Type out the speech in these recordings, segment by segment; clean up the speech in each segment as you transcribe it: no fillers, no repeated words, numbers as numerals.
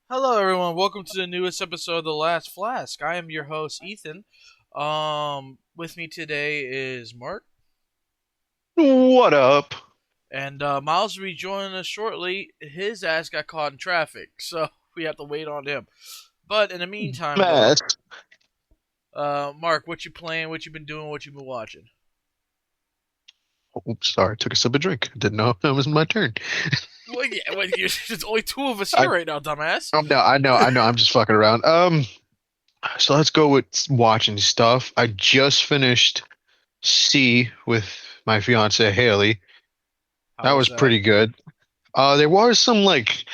Hello, everyone. Welcome to the newest episode of The Last Flask. I am your host, Ethan. With me today is Mark, What up? and Miles will be joining us shortly. His ass got caught in traffic, so we have to wait on him. But in the meantime, though, Matt. Mark, what you playing? What you been doing? What you been watching? Oops, sorry. Took a sip of drink. Didn't know it was my turn. Well, yeah, there's only two of us I, here right now, dumbass. no, I know. I'm just fucking around. So let's go with watching stuff. I just finished C with my fiance Haley. How That was was that? pretty good. There was some like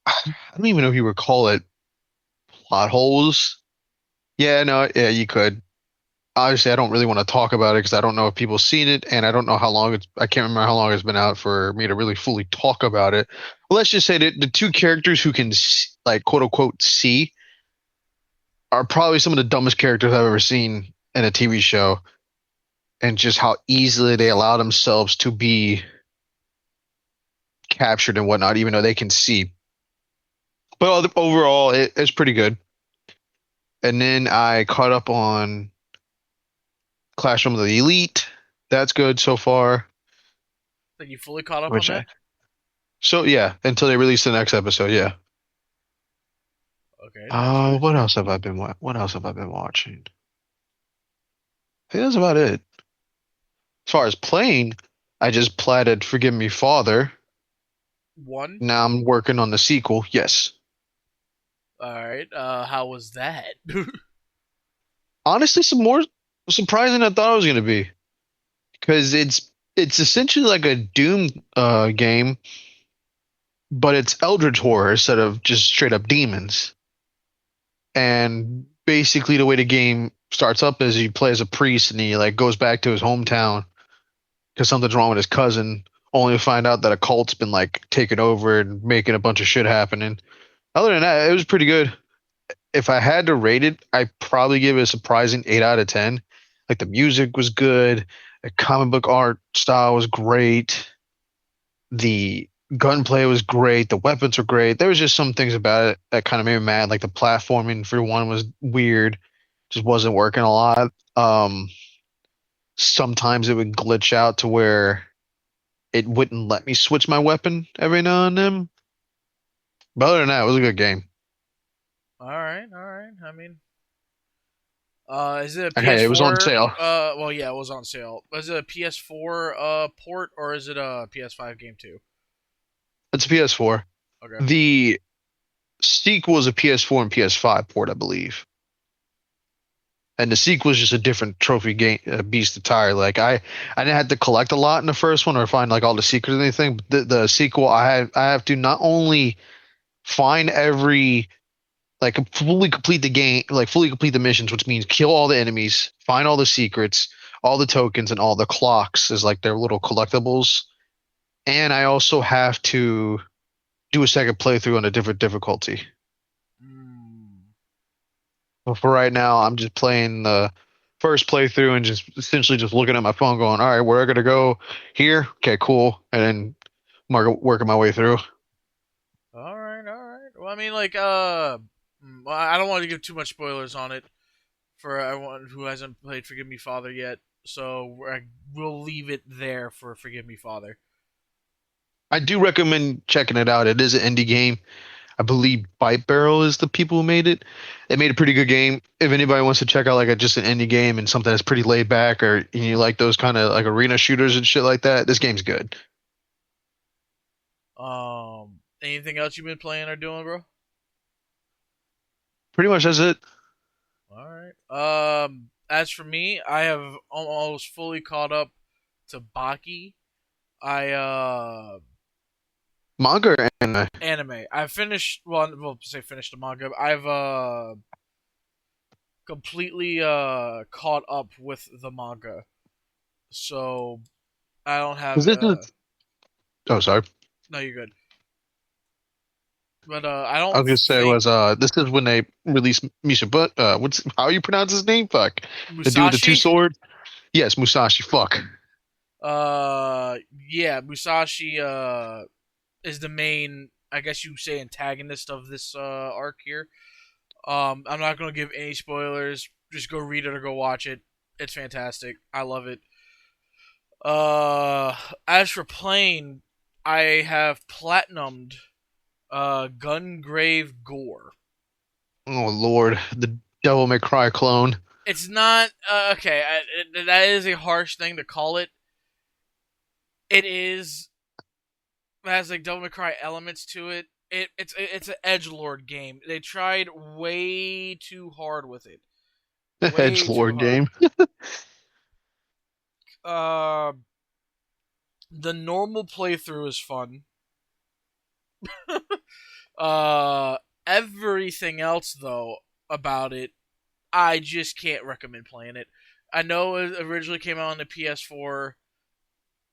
I don't even know if you would call it plot holes. Yeah, no, yeah, you could. Obviously, I don't really want to talk about it because I don't know if people seen it, and I don't know how long it's. I can't remember how long it's been out for me to really fully talk about it. But let's just say that the two characters who can like quote unquote see are probably some of the dumbest characters I've ever seen in a TV show, and just how easily they allow themselves to be captured and whatnot, even though they can see. But overall, it's pretty good. And then I caught up on Classroom of the Elite. That's good so far. That you fully caught up on Which I that? So yeah, until they release the next episode, yeah. Okay, nice, nice. What else have I been what else have I been watching? I think that's about it. As far as playing, I just platted Forgive Me Father. One. Now I'm working on the sequel. Yes. All right. How was that? Honestly, some more surprising than I thought it was gonna be. Because it's essentially like a Doom game, but it's Eldritch horror instead of just straight up demons. And basically the way the game starts up is you play as a priest and he like goes back to his hometown because something's wrong with his cousin, only to find out that a cult's been like taking over and making a bunch of shit happen. And other than that, it was pretty good. If I had to rate it, I'd probably give it a surprising 8 out of 10. Like the music was good, the comic book art style was great, the gunplay was great, the weapons were great. There was just some things about it that kind of made me mad. Like the platforming for one was weird, just wasn't working a lot. Sometimes it would glitch out to where it wouldn't let me switch my weapon every now and then. But other than that, it was a good game. All right, all right. I mean, is it a And hey, it was on PS4? sale. Well, yeah, it was on sale. Is it a PS4 port or is it a PS5 game too? It's a PS4. Okay. The sequel is a PS4 and PS5 port, I believe. And the sequel is just a different trophy game beast entirely. I didn't have to collect a lot in the first one or find like all the secrets or anything. But the sequel, I have to not only find every like fully complete the game, like fully complete the missions, which means kill all the enemies, find all the secrets, all the tokens, and all the clocks is like their little collectibles. And I also have to do a second playthrough on a different difficulty. Mm. But for right now, I'm just playing the first playthrough and just essentially just looking at my phone, going, "All right, where I gotta go here? Okay, cool," and then working my way through. All right, all right. Well, I mean, like, well, I don't want to give too much spoilers on it for everyone who hasn't played Forgive Me Father yet. So we'll leave it there for Forgive Me Father. I do recommend checking it out. It is an indie game. I believe Bite Barrel is the people who made it. They made a pretty good game. If anybody wants to check out like just an indie game and something that's pretty laid back, or you like those kind of like arena shooters and shit like that, this game's good. Anything else you've been playing or doing, bro? Pretty much that's it. All right. As for me, I have almost fully caught up to Baki. I Manga or anime? anime. I finished. Well, say finished the manga. I've completely caught up with the manga, so I don't Was have. this? Oh, sorry. No, you're good. But I I don't was gonna say think was this is when they released Misha, but what's how you pronounce his name? Fuck, the dude with the two Musashi. swords. Yes, Musashi. Fuck. Yeah, Musashi is the main. I guess you say antagonist of this arc here. I'm not gonna give any spoilers. Just go read it or go watch it. It's fantastic. I love it. Uh, as for playing, I have platinumed Gungrave Gore. Oh Lord, the Devil May Cry clone. It's not okay. That is a harsh thing to call it. It is it has like Devil May Cry elements to it. It's an edge lord game. They tried way too hard with it. Edge Way too Lord hard. game. Uh, the normal playthrough is fun. Uh, everything else though about it, I just can't recommend playing it. I know it originally came out on the PS4.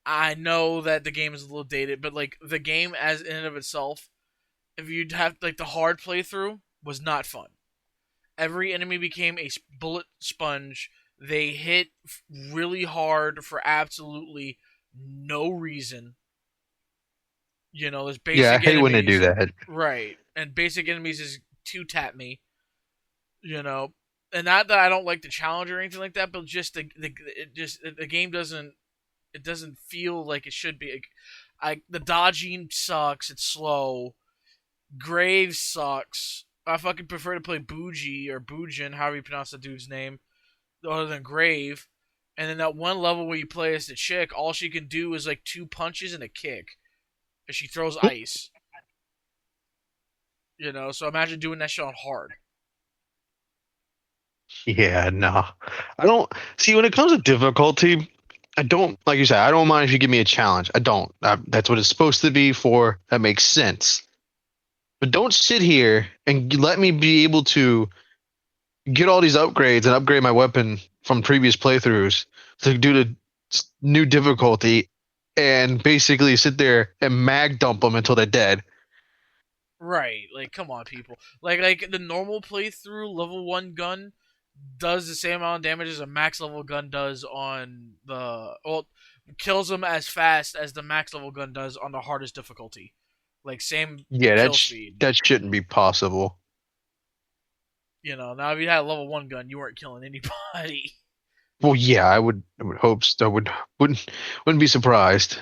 I know that the game is a little dated, but like the game as in and of itself, if you'd have like the hard playthrough was not fun. Every enemy became a bullet sponge. They hit really hard for absolutely no reason. You know, there's Yeah, I basic hate when they do enemies, that. right? And basic enemies is two tap me. You know, and not that I don't like the challenge or anything like that, but just the game doesn't feel like it should be. The dodging sucks. It's slow. Graves sucks. I fucking prefer to play Bougie or Boujin, however you pronounce the dude's name, other than Grave. And then that one level where you play as the chick, all she can do is like two punches and a kick. And she throws ice. You know, so imagine doing that shit on hard. Yeah, no. I don't see when it comes to difficulty, I don't like you said, I don't mind if you give me a challenge. I don't. That's what it's supposed to be for. That makes sense. But don't sit here and let me be able to get all these upgrades and upgrade my weapon from previous playthroughs to do the new difficulty and basically sit there and mag dump them until they're dead. Right, like come on, people. Like the normal playthrough level one gun does the same amount of damage as a max level gun does on the kills them as fast as the max level gun does on the hardest difficulty. Like same Yeah, kill speed. that shouldn't be possible. You know, now if you had a level one gun, you weren't killing anybody. Well, yeah, I would hope so. Wouldn't be surprised.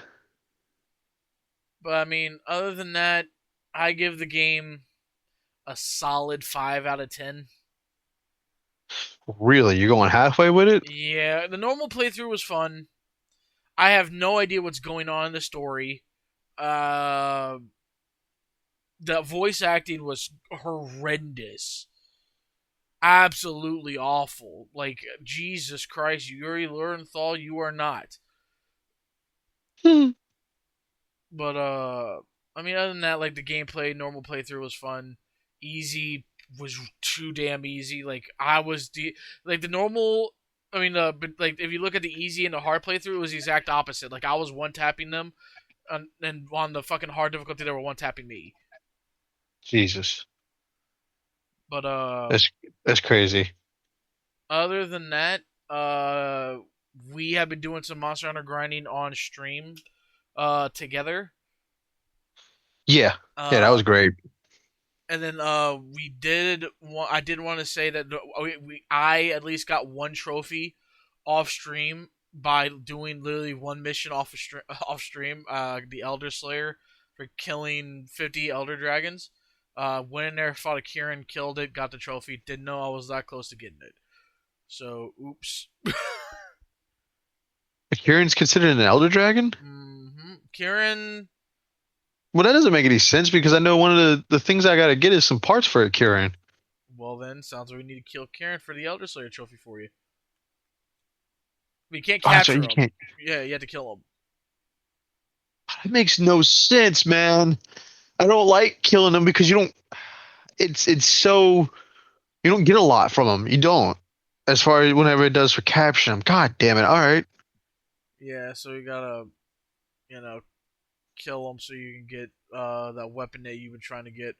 But I mean, other than that, I give the game a solid 5 out of 10. Really, you're going halfway with it? Yeah, the normal playthrough was fun. I have no idea what's going on in the story. Uh, the voice acting was horrendous, absolutely awful. Like Jesus Christ, Yuri Lowenthal, you are not. Hmm. But I mean, other than that, like the gameplay, normal playthrough was fun. Easy was too damn easy. Like I was like the normal. I mean, but like if you look at the easy and the hard playthrough, it was the exact opposite. Like I was one tapping them, and on the fucking hard difficulty, they were one tapping me. Jesus, But that's that's crazy. other than that, we have been doing some Monster Hunter grinding on stream, together. Yeah, yeah, that Uh, was great. and then we did. I did want to say that I at least got one trophy off stream by doing literally one mission off of off stream. The Elder Slayer for killing 50 Elder Dragons. Went in there, fought a Kieran, killed it, got the trophy. Didn't know I was that close to getting it. So, oops. Kieran's considered an elder dragon? Kieran. Well, that doesn't make any sense because I know one of the things I gotta get is some parts for a Kieran. Well, then sounds like we need to kill Kieran for the Elder Slayer trophy for you. We can't Oh, that's right, capture you him. can't. Yeah, you have to kill him. That makes no sense, man. I don't like killing them because you don't. It's so you don't get a lot from them. You don't. As far as whenever it does for capturing them. God damn it! All right. Yeah, so you gotta, you know, kill him so you can get that weapon that you've been trying to get.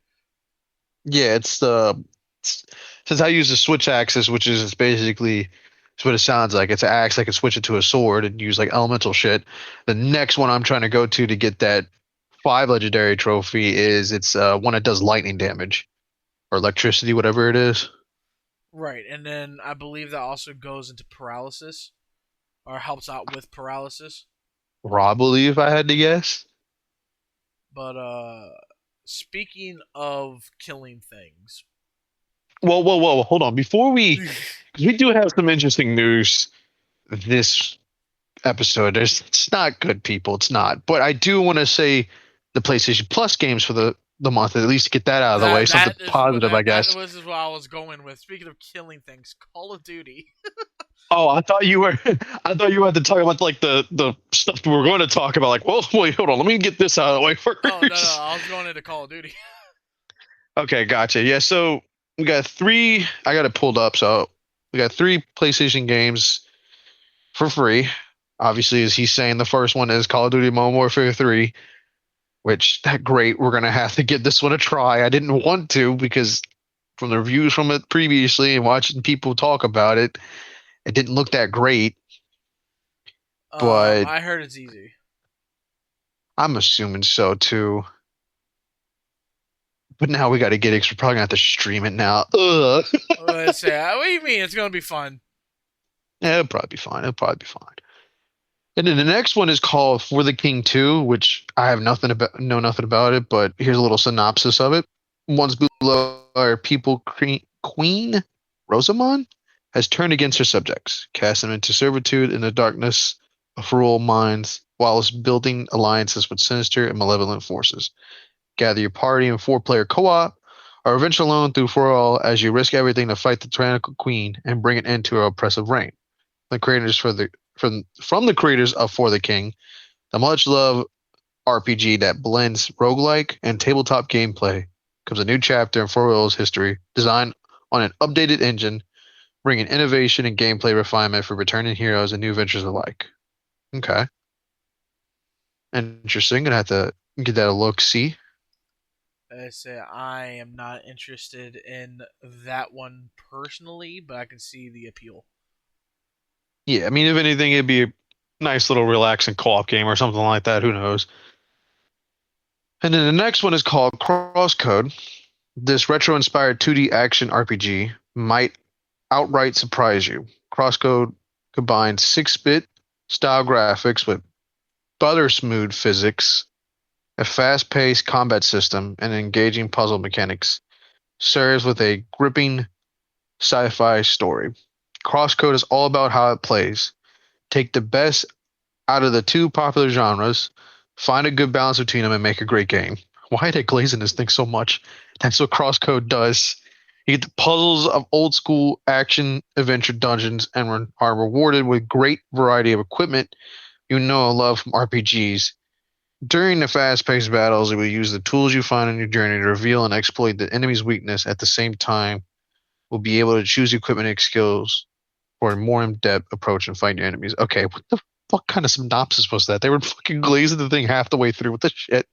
Yeah, since I use the switch axis, which is it's basically it's what it sounds like. It's an axe. I can switch it to a sword and use like elemental shit. The next one I'm trying to go to get that 5 legendary trophy is it's one that does lightning damage or electricity, whatever it is. Right, and then I believe that also goes into paralysis or helps out with paralysis. Probably, if I had to guess. But speaking of killing things, Whoa, whoa, whoa! Hold on. Before we, because we do have some interesting news this episode. It's not good, people. It's not. But I do want to say the PlayStation Plus games for the month, at least to get that out of the way. that Something that is what positive, I that guess. was what I was going with. Speaking of killing things, Call of Duty. Oh, I thought you were. I thought you were to talk about like the stuff we were going to talk about. Like, well, wait, hold on. Let me get this out of the way Oh no, first. I was going into Call of Duty. Okay, gotcha. Yeah, so we got three. I got it pulled up. So we got three PlayStation games for free. Obviously, as he's saying, the first one is Call of Duty Modern Warfare 3, which that great. We're gonna have to give this one a try. I didn't want to because from the reviews from it previously and watching people talk about it, it didn't look that great. But I heard it's easy. I'm assuming so too. But now we got to get it 'cause we're probably gonna have to stream it now. Ugh. Let's say, what do you mean? It's gonna be fun. Yeah, it'll probably be fine. It'll probably be fine. And then the next one is called For the King 2, which I have nothing about, know nothing about it, but here's a little synopsis of it. Once below our people, Queen Rosamond has turned against her subjects, cast them into servitude in the darkness of rural mines, whilst building alliances with sinister and malevolent forces. Gather your party in four-player co-op, or venture alone through for all as you risk everything to fight the tyrannical queen and bring an end to her oppressive reign. The creators for the from the creators of For the King, the much loved RPG that blends roguelike and tabletop gameplay, comes a new chapter in 4Will's history, designed on an updated engine, bringing innovation and gameplay refinement for returning heroes and new ventures alike. Okay, interesting. Gonna have to get that a look. See, I say I am not interested in that one personally, but I can see the appeal. yeah. I mean, if anything, it'd be a nice little relaxing co-op game or something like that. Who knows? And then the next one is called Crosscode. This retro-inspired 2D action RPG might outright surprise you. Crosscode combines 6-bit style graphics with butter smooth physics, a fast-paced combat system, and engaging puzzle mechanics. Serves with a gripping sci-fi story. Crosscode is all about how it plays. Take the best out of the two popular genres, find a good balance between them, and make a great game. Why are they glazing this thing so much? That's what Crosscode does. You get the puzzles of old school action adventure dungeons and are rewarded with great variety of equipment you know and love from RPGs. During the fast paced battles, you will use the tools you find on your journey to reveal and exploit the enemy's weakness at the same time. Will be able to choose equipment and skills for a more in depth approach and fight your enemies. Okay, what the fuck kind of synopsis was that? They were fucking glazing the thing half the way through. What the shit?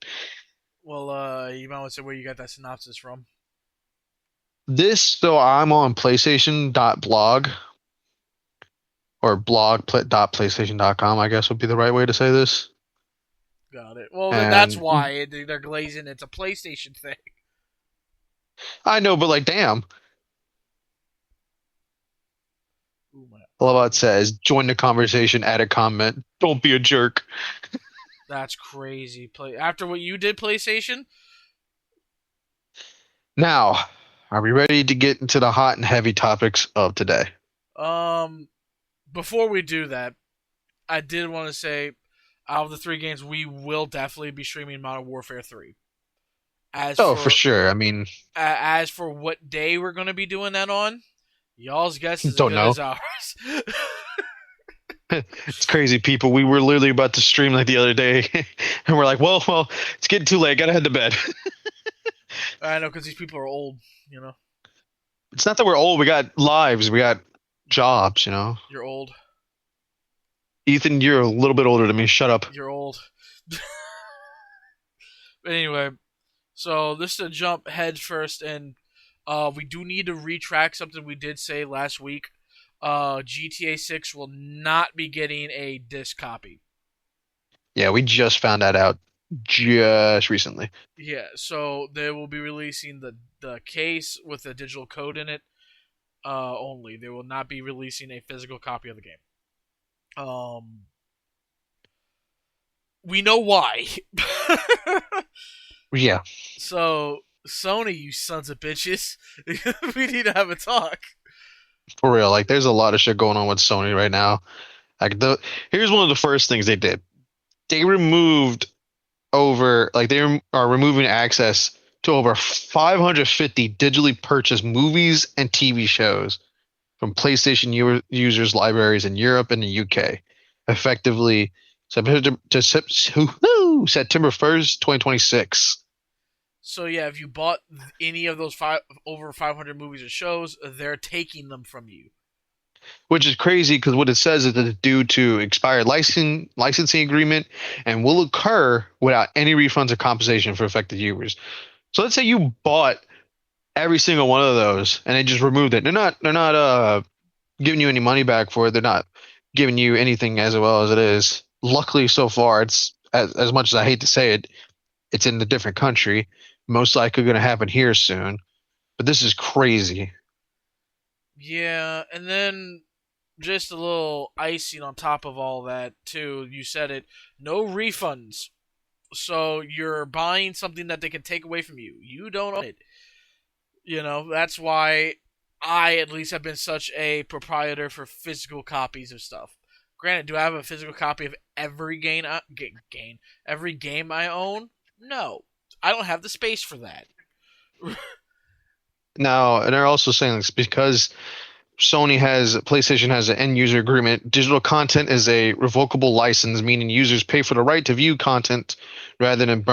Well, you might want to say where you got that synopsis from. This, so I'm on PlayStation.blog or blog.playstation.com, I guess would be the right way to say this. Got it. Well, then that's And why they're glazing. It's a PlayStation thing. I know, but like, damn. Ooh, my I love how it audio. says, join the conversation, add a comment. Don't be a jerk. That's crazy. Play after what you did, PlayStation. Now, are we ready to get into the hot and heavy topics of today? Um, before we do that, I did want to say, out of the three games, we will definitely be streaming Modern Warfare 3. As Oh, for for sure. I mean, as for what day we're going to be doing that on, y'all's guess is as don't good know. as ours. It's crazy, people. We were literally about to stream like the other day, and we're like, well, it's getting too late. Gotta head to bed. I know because these people are old. You know, It's not that we're old. We got lives. We got jobs. you're old. Ethan, you're a little bit older than me. Shut up. You're old. But anyway, so this is a jump head first, and we do need to retrack something we did say last week. GTA 6 will not be getting a disc copy. Yeah, we just found that out. just recently. Yeah, so they will be releasing the case with the digital code in it only. They will not be releasing a physical copy of the game. We know why. Yeah, So Sony, you sons of bitches, we need to have a talk. for real. Like, there's a lot of shit going on with Sony right now. Like, here's one of the first things they did. They removed are removing access to over 550 digitally purchased movies and TV shows from PlayStation users' libraries in Europe and the UK, effectively September 1st, 2026. So yeah, if you bought any of those over 500 movies or shows, they're taking them from you. Which is crazy because what it says is that it's due to expired licensing agreement and will occur without any refunds or compensation for affected users. So let's say you bought every single one of those and they just removed it. They're not giving you any money back for it. They're not giving you anything as well as it is. Luckily, so far, it's as much as I hate to say it, it's in a different country. Most likely going to happen here soon. But this is crazy. Yeah, and then just a little icing on top of all that too. You said it. No refunds. So you're buying something that they can take away from you. You don't own it. That's why I at least have been such a proprietor for physical copies of stuff. Granted, do I have a physical copy of every every game I own? No, I don't have the space for that. Now, and they're also saying this because PlayStation has an end user agreement. Digital content is a revocable license, meaning users pay for the right to view content rather than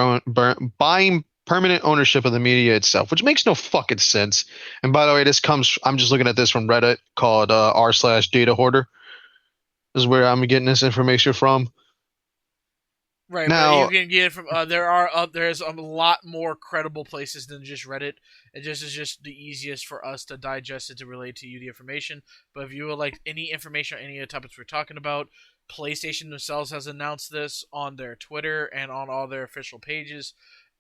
buying permanent ownership of the media itself, which makes no fucking sense. And by the way, I'm just looking at this from Reddit called r/data hoarder. This is where I'm getting this information from. Right, but you Now, can get it from there's a lot more credible places than just Reddit. It just is just the easiest for us to digest it to relate to you the information. But if you would like any information on any of the topics we're talking about, PlayStation themselves has announced this on their Twitter and on all their official pages.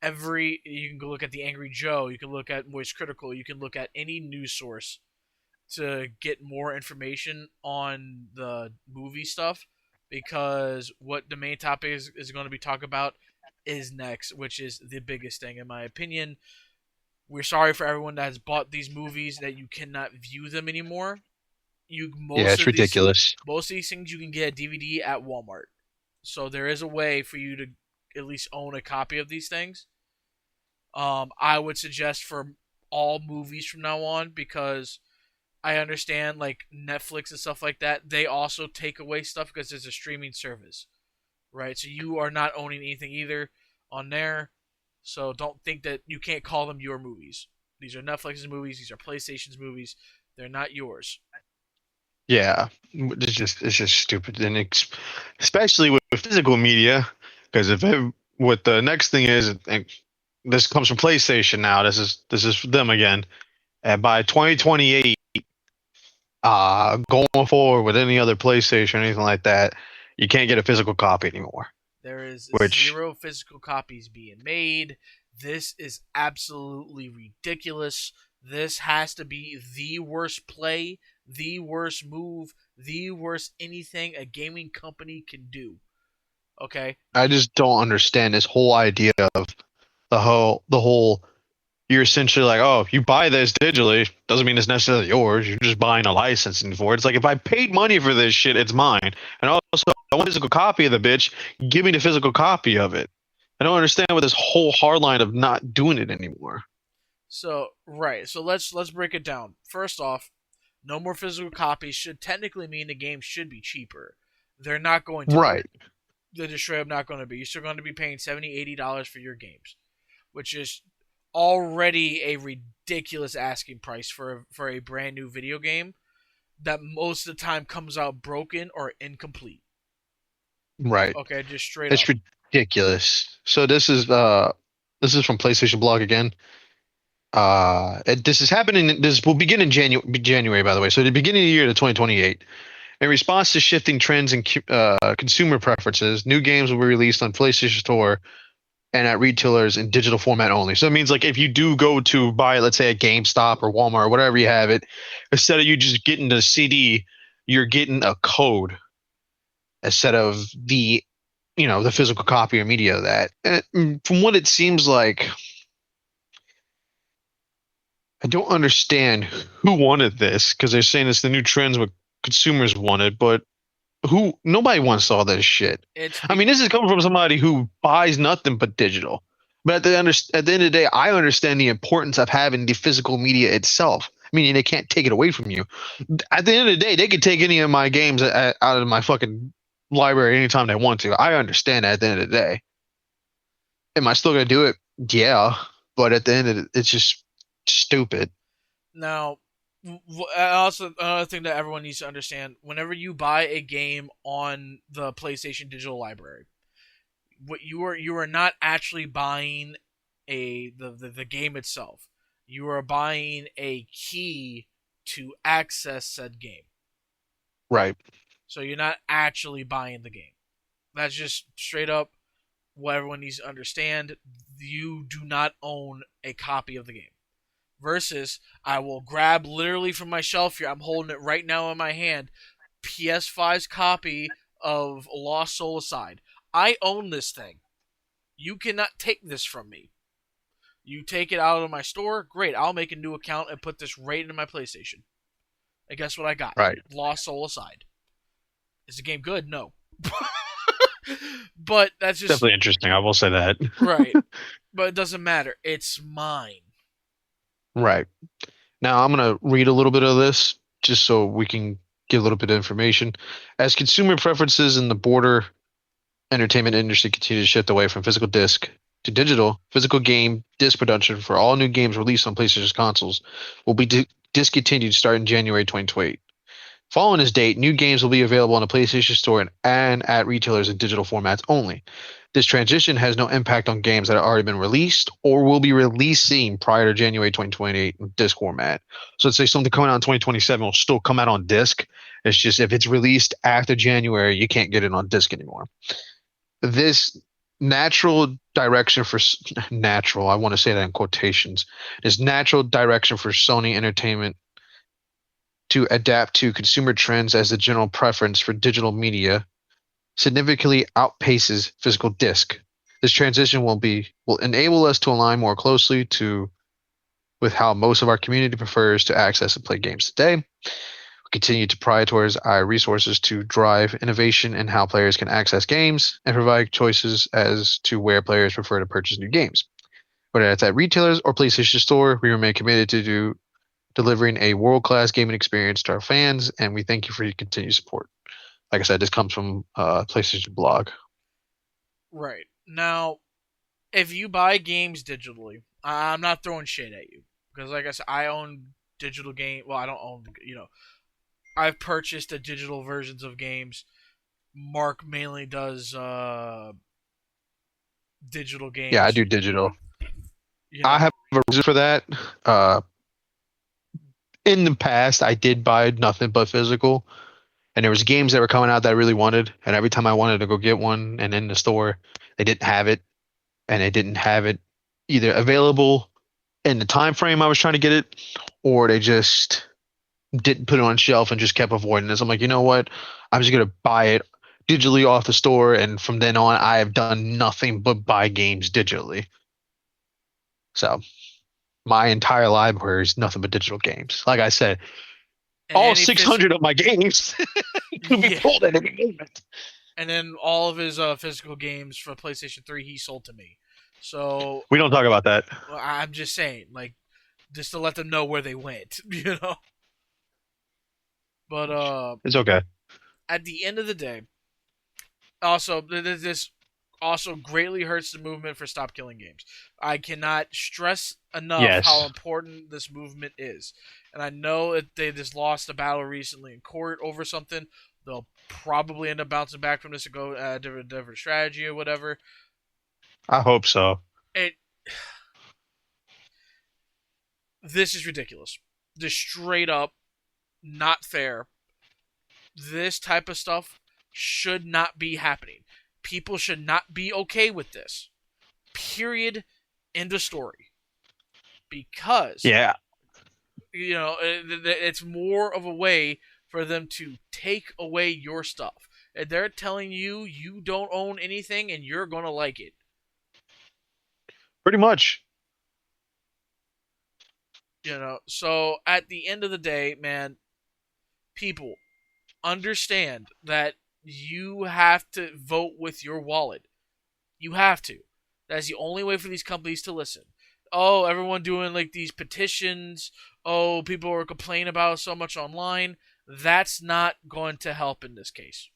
You can go look at the Angry Joe, you can look at Moist Critical, you can look at any news source to get more information on the movie stuff because what the main topic is going to be talked about is next, which is the biggest thing in my opinion. We're sorry for everyone that has bought these movies that you cannot view them anymore. You yeah, it's ridiculous. most of these things you can get a DVD at Walmart. So there is a way for you to at least own a copy of these things. I would suggest for all movies from now on because I understand like Netflix and stuff like that. They also take away stuff because there's a streaming service, right? So you are not owning anything either on there. So don't think that you can't call them your movies. These are Netflix's movies. These are PlayStation's movies. They're not yours. Yeah, it's just stupid, and especially with physical media, because what the next thing is, and this comes from PlayStation now. This is them again. And by 2028, going forward with any other PlayStation or anything like that, you can't get a physical copy anymore. There is Which zero physical copies being made. This is absolutely ridiculous. This has to be the worst play, the worst move, the worst anything a gaming company can do. Okay? I just don't understand this whole idea of the whole. You're essentially like, oh, if you buy this digitally, doesn't mean it's necessarily yours. You're just buying a licensing for it. It's like if I paid money for this shit, it's mine. And also, I want a physical copy of the bitch. Give me the physical copy of it. I don't understand with this whole hard line of not doing it anymore. So, right. So let's break it down. First off, no more physical copies should technically mean the game should be cheaper. They're not going to be. Right. They're just straight up not going to be. You're still going to be paying $70, $80 for your games, which is already a ridiculous asking price for a brand new video game that most of the time comes out broken or incomplete. Right. Okay, just straight It's up. ridiculous. So this is from PlayStation Blog again. This is happening. This will begin in January, by the way. So the beginning of the year to 2028. In response to shifting trends in consumer preferences, new games will be released on PlayStation Store and at retailers in digital format only. So it means like if you do go to buy, let's say, a GameStop or Walmart or whatever you have it, instead of you just getting the CD, you're getting a code instead of the physical copy or media of that. And from what it seems like, I don't understand who wanted this because they're saying it's the new trends what consumers wanted, but nobody wants all this shit. It's I be- mean, this is coming from somebody who buys nothing but digital. But at the end of the day, I understand the importance of having the physical media itself, meaning they can't take it away from you. At the end of the day, they could take any of my games out of my fucking library anytime they want to. I understand that at the end of the day. Am I still gonna do it? Yeah, but at the end of it, it's just stupid. Now, also another thing that everyone needs to understand: whenever you buy a game on the PlayStation Digital Library, what you are not actually buying the game itself. You are buying a key to access said game. Right, So you're not actually buying the game. That's just straight up what everyone needs to understand. You do not own a copy of the game. Versus, I will grab literally from my shelf here. I'm holding it right now in my hand. PS5's copy of Lost Soul Aside. I own this thing. You cannot take this from me. You take it out of my store, great. I'll make a new account and put this right into my PlayStation. And guess what I got? right. Lost Soul Aside. Is the game good? No. But that's just Definitely interesting. I will say that. right. But it doesn't matter. It's mine. Right. Now I'm going to read a little bit of this just so we can get a little bit of information. As consumer preferences in the broader entertainment industry continue to shift away from physical disc to digital, physical game disc production for all new games released on PlayStation consoles will be discontinued starting January 2028. Following this date, new games will be available on the PlayStation Store and at retailers in digital formats only. This transition has no impact on games that have already been released or will be releasing prior to January 2028 in disc format. So let's say something coming out in 2027 will still come out on disc. It's just if it's released after January, you can't get it on disc anymore. This natural direction for natural, I want to say that in quotations, this natural direction for Sony Entertainment to adapt to consumer trends as the general preference for digital media significantly outpaces physical disc. This transition will enable us to align more closely to with how most of our community prefers to access and play games today. We continue to prioritize our resources to drive innovation in how players can access games and provide choices as to where players prefer to purchase new games. Whether it's at retailers or PlayStation Store, we remain committed to delivering a world-class gaming experience to our fans, and we thank you for your continued support. Like I said, this comes from PlayStation blog. Right. Now, if you buy games digitally, I'm not throwing shade at you. Because, like I said, I own digital game. Well, I don't own, I've purchased the digital versions of games. Mark mainly does digital Yeah, I games. do digital. You I know, have a reason for that. Uh, in the past, I did buy nothing but physical, and there was games that were coming out that I really wanted, and every time I wanted to go get one, and in the store, they didn't have it, and they didn't have it either available in the time frame I was trying to get it, or they just didn't put it on shelf and just kept avoiding this. I'm like, you know what? I'm just gonna buy it digitally off the store, and from then on, I have done nothing but buy games digitally. So my entire library is nothing but digital games. Like I said, and all any phys- 600 of my games could be yeah, pulled at any moment. and then all of his physical games for PlayStation 3 he sold to me. So We don't talk about that. I'm just saying, like, just to let them know where they went, you know. But It's okay. at the end of the day, also this also greatly hurts the movement for Stop Killing Games. I cannot stress enough how Yes. important this movement is, and I know that they just lost a battle recently in court over something. They'll probably end up bouncing back from this and go different strategy or whatever. I hope so. It This is ridiculous. Just straight up not fair. This type of stuff should not be happening. People should not be okay with this. Period. End of story. Because Yeah, it's more of a way for them to take away your stuff. And they're telling you you don't own anything and you're gonna like it. pretty much. So at the end of the day, man, people understand that you have to vote with your wallet. You have to. That's the only way for these companies to listen. Oh, everyone doing like these petitions. Oh, people are complaining about it so much online. That's not going to help in this case.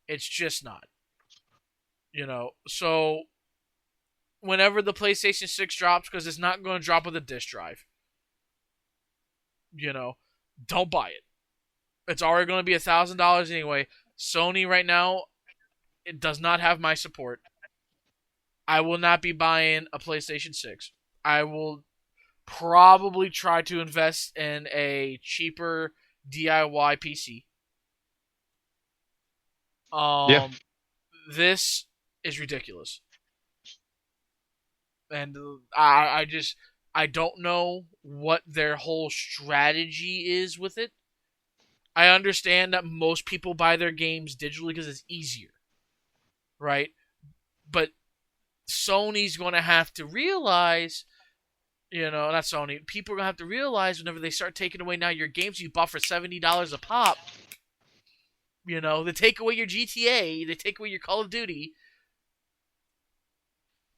It's just not. So whenever the PlayStation 6 drops, because it's not going to drop with a disc drive, you know, don't buy it. It's already going to be $1,000 anyway. Sony right now, it does not have my support. I will not be buying a PlayStation 6. I will probably try to invest in a cheaper DIY PC. Yeah. Um, this is ridiculous, and I don't know what their whole strategy is with it. I understand that most people buy their games digitally because it's easier, right? But Sony's going to have to realize, not Sony. People are going to have to realize whenever they start taking away now your games you bought for $70 a pop. They take away your GTA, they take away your Call of Duty.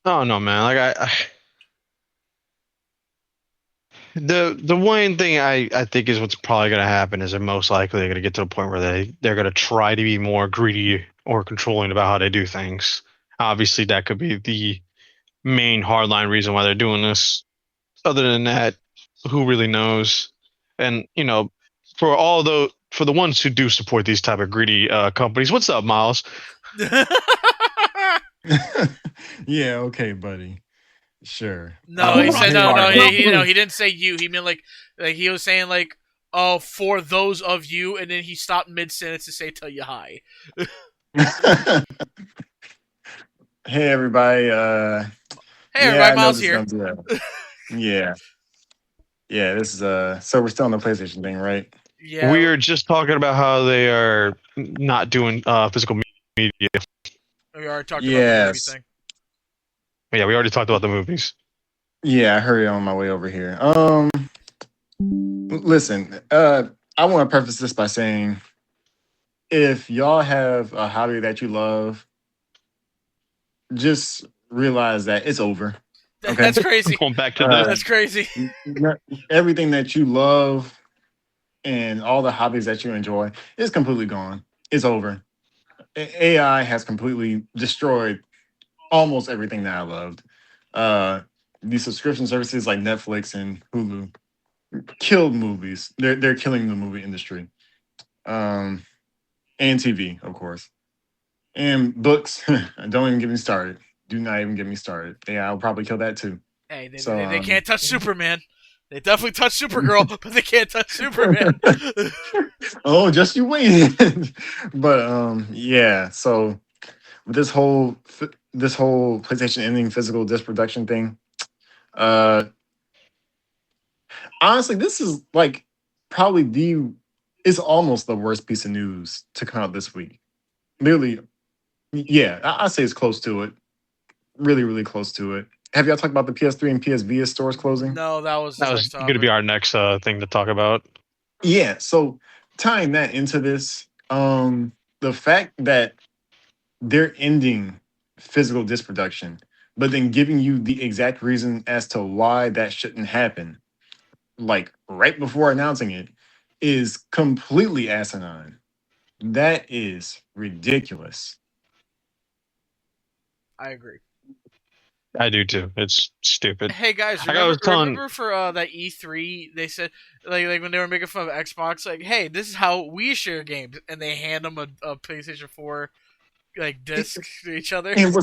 Oh no, man. The one thing I think is what's probably going to happen is they're most likely going to get to a point where they're going to try to be more greedy or controlling about how they do things. Obviously, that could be the main hardline reason why they're doing this. Other than that, who really knows? And for the ones who do support these type of greedy companies, what's up, Miles? Yeah, okay, buddy. Sure. No, he said no, no. Hey, He didn't say you. He meant like he was saying like, oh, for those of you, and then he stopped mid sentence to say, "Tell you hi." hey everybody. Hey, Yeah, everybody, I know Miles this is here. gonna be yeah. Yeah, this is so we're still on the PlayStation thing, right? Yeah, We are just talking about how they are not doing physical media. we already talked about the movie Yes. thing. Yeah, we already talked about the movies. Yeah, I heard it on my way over here. Listen, I want to preface this by saying if y'all have a hobby that you love, just realize that it's over. Okay? That's crazy. Going back to the Uh That's crazy. everything that you love and all the hobbies that you enjoy is completely gone. It's over. AI has completely destroyed almost everything that I loved. Uh, these subscription services like Netflix and Hulu killed movies. They're killing the movie industry. Um, and TV, of course, and books. Don't even get me started. Do not even get me started. Yeah, I'll probably kill that too. Hey, So, they can't touch Superman. They definitely touch Supergirl, but they can't touch Superman. oh, just you wait. But yeah. So with this whole PlayStation ending physical disc production thing, uh, honestly, this is like probably the it's almost the worst piece of news to come out this week. Literally, yeah, I say it's close to it. Really, really close to it. Have y'all talked about the PS3 and PS Vita stores closing? No, that was the that next was going to be topic. our next thing to talk about. Yeah. So tying that into this, the fact that they're ending physical disc production, but then giving you the exact reason as to why that shouldn't happen, like right before announcing it, is completely asinine. That is ridiculous. I agree. I do too. It's stupid. Hey guys, Like I was telling, remember for that E3 they said like when they were making fun of Xbox, like, hey, this is how we share games, and they hand them a PlayStation 4 like disc to each other. And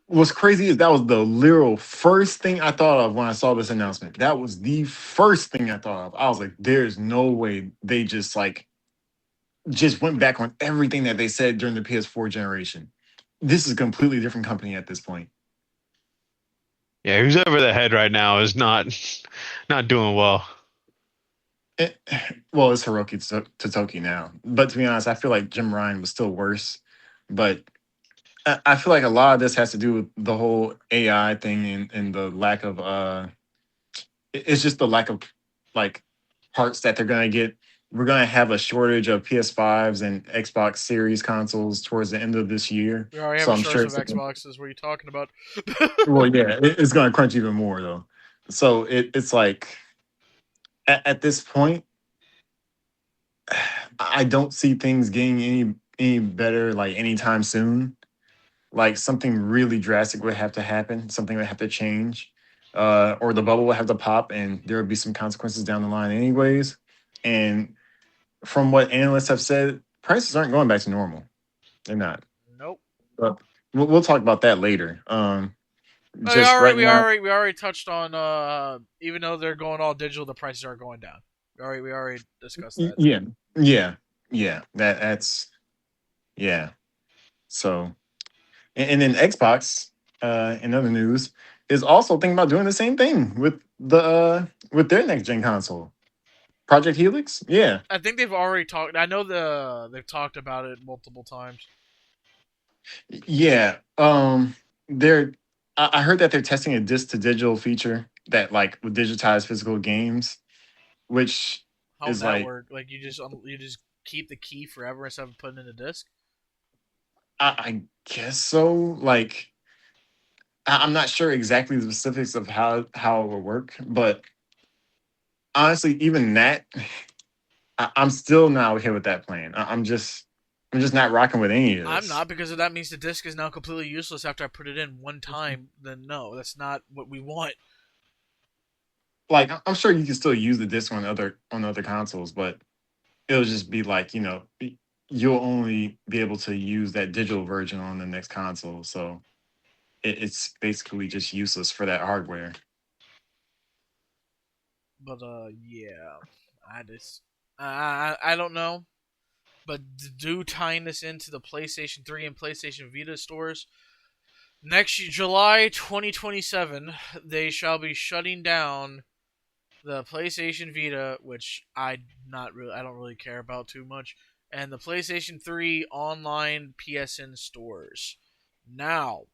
what's crazy is that was the literal first thing I thought of when I saw this announcement. That was the first thing I thought of. I was like, there's no way they just went back on everything that they said during the PS4 generation. This is a completely different company at this point. Yeah, who's over the head right now is not not doing well. It, well, it's Hiroki Totoki now. But to be honest, I feel like Jim Ryan was still worse. But I feel like a lot of this has to do with the whole AI thing and the lack of it's just the lack of like parts that they're gonna get. We're gonna have a shortage of PS5s and Xbox Series consoles towards the end of this year. We already have So a I'm shortage sure of it's Xboxes. What are you talking about? well, yeah, it's gonna crunch even more though. So it's like at this point, I don't see things getting any better like anytime soon. Like something really drastic would have to happen, something would have to change, or the bubble would have to pop, and there would be some consequences down the line, anyways. And from what analysts have said, prices aren't going back to normal. They're not. Nope. But we'll talk about that later. Oh, we Just already, right we now, already, we already touched on. Even though they're going all digital, the prices are going down. We already discussed that. yeah, yeah, yeah. That's yeah. So, and then Xbox, in other news, is also thinking about doing the same thing with their next gen console, Project Helix. Yeah, I think they've already talked. I know they've talked about it multiple times. yeah. They're. I heard that they're testing a disc to digital feature that like would digitize physical games, which How would is that like work? Like you just keep the key forever instead of putting it in a disc. I guess so. Like I'm not sure exactly the specifics of how it will work, but honestly, even that, I'm still not okay with that plan. I'm just not rocking with any of I'm this. not because if that means the disc is now completely useless after I put it in one time. Then no, that's not what we want. Like I'm sure you can still use the disc on other consoles, but it'll just be like you'll only be able to use that digital version on the next console. So it's basically just useless for that hardware. But yeah, I just I don't know. But do tying this into the PlayStation 3 and PlayStation Vita stores, next July 2027, they shall be shutting down the PlayStation Vita, which I don't really care about too much, and the PlayStation 3 online PSN stores. Now,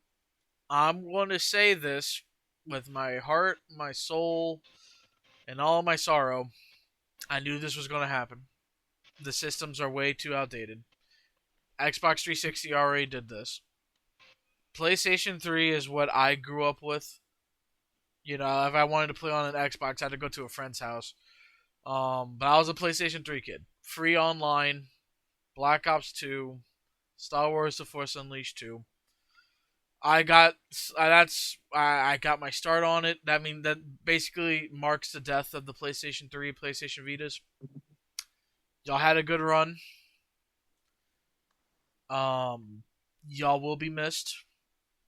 I'm going to say this with my heart, my soul, and all my sorrow. I knew this was going to happen. The systems are way too outdated. Xbox 360 already did this. PlayStation 3 is what I grew up with. You know, if I wanted to play on an Xbox, I had to go to a friend's house. But I was a PlayStation 3 kid. Free online, Black Ops 2, Star Wars: The Force Unleashed 2. I got I got my start on it. That basically marks the death of the PlayStation 3, PlayStation Vitas. Y'all had a good run. Y'all will be missed.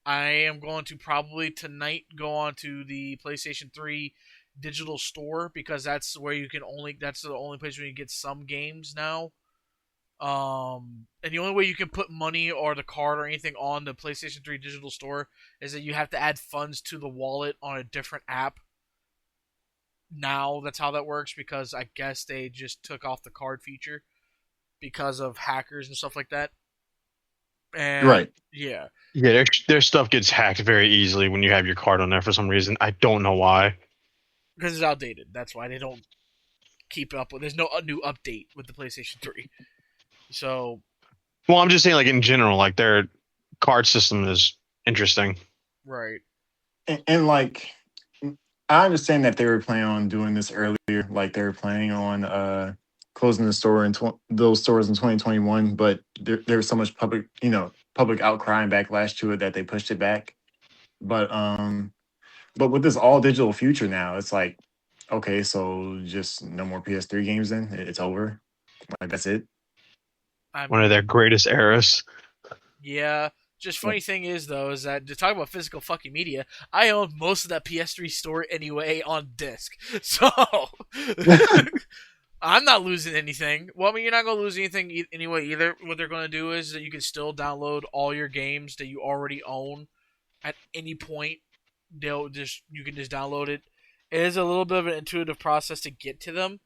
I am going to probably tonight go on to the PlayStation 3 digital store because that's the only place where you get some games now. And the only way you can put money or the card or anything on the PlayStation 3 digital store is that you have to add funds to the wallet on a different app. Now that's how that works because I guess they just took off the card feature because of hackers and stuff like that. And Right. yeah, Yeah, their stuff gets hacked very easily when you have your card on there for some reason. I don't know why. because it's outdated. That's why they don't keep up with. There's no new update with the PlayStation 3. So Well, I'm just saying, like in general, like their card system is interesting. right, And like I understand that they were planning on doing this earlier, like they were planning on closing the store in those stores in 2021, but there was so much public outcry and backlash to it that they pushed it back. But but with this all digital future now, it's like okay, so just no more PS3 games then? It's over. Like that's it. I One of their mean, greatest eras. yeah. Just funny thing is though is that to talk about physical fucking media, I own most of that PS3 store anyway on disc, so I'm not losing anything. Well, I mean, you're not gonna lose anything anyway either. What they're gonna do is that you can still download all your games that you already own at any point. they'll just you can just download it. It is a little bit of an intuitive process to get to them,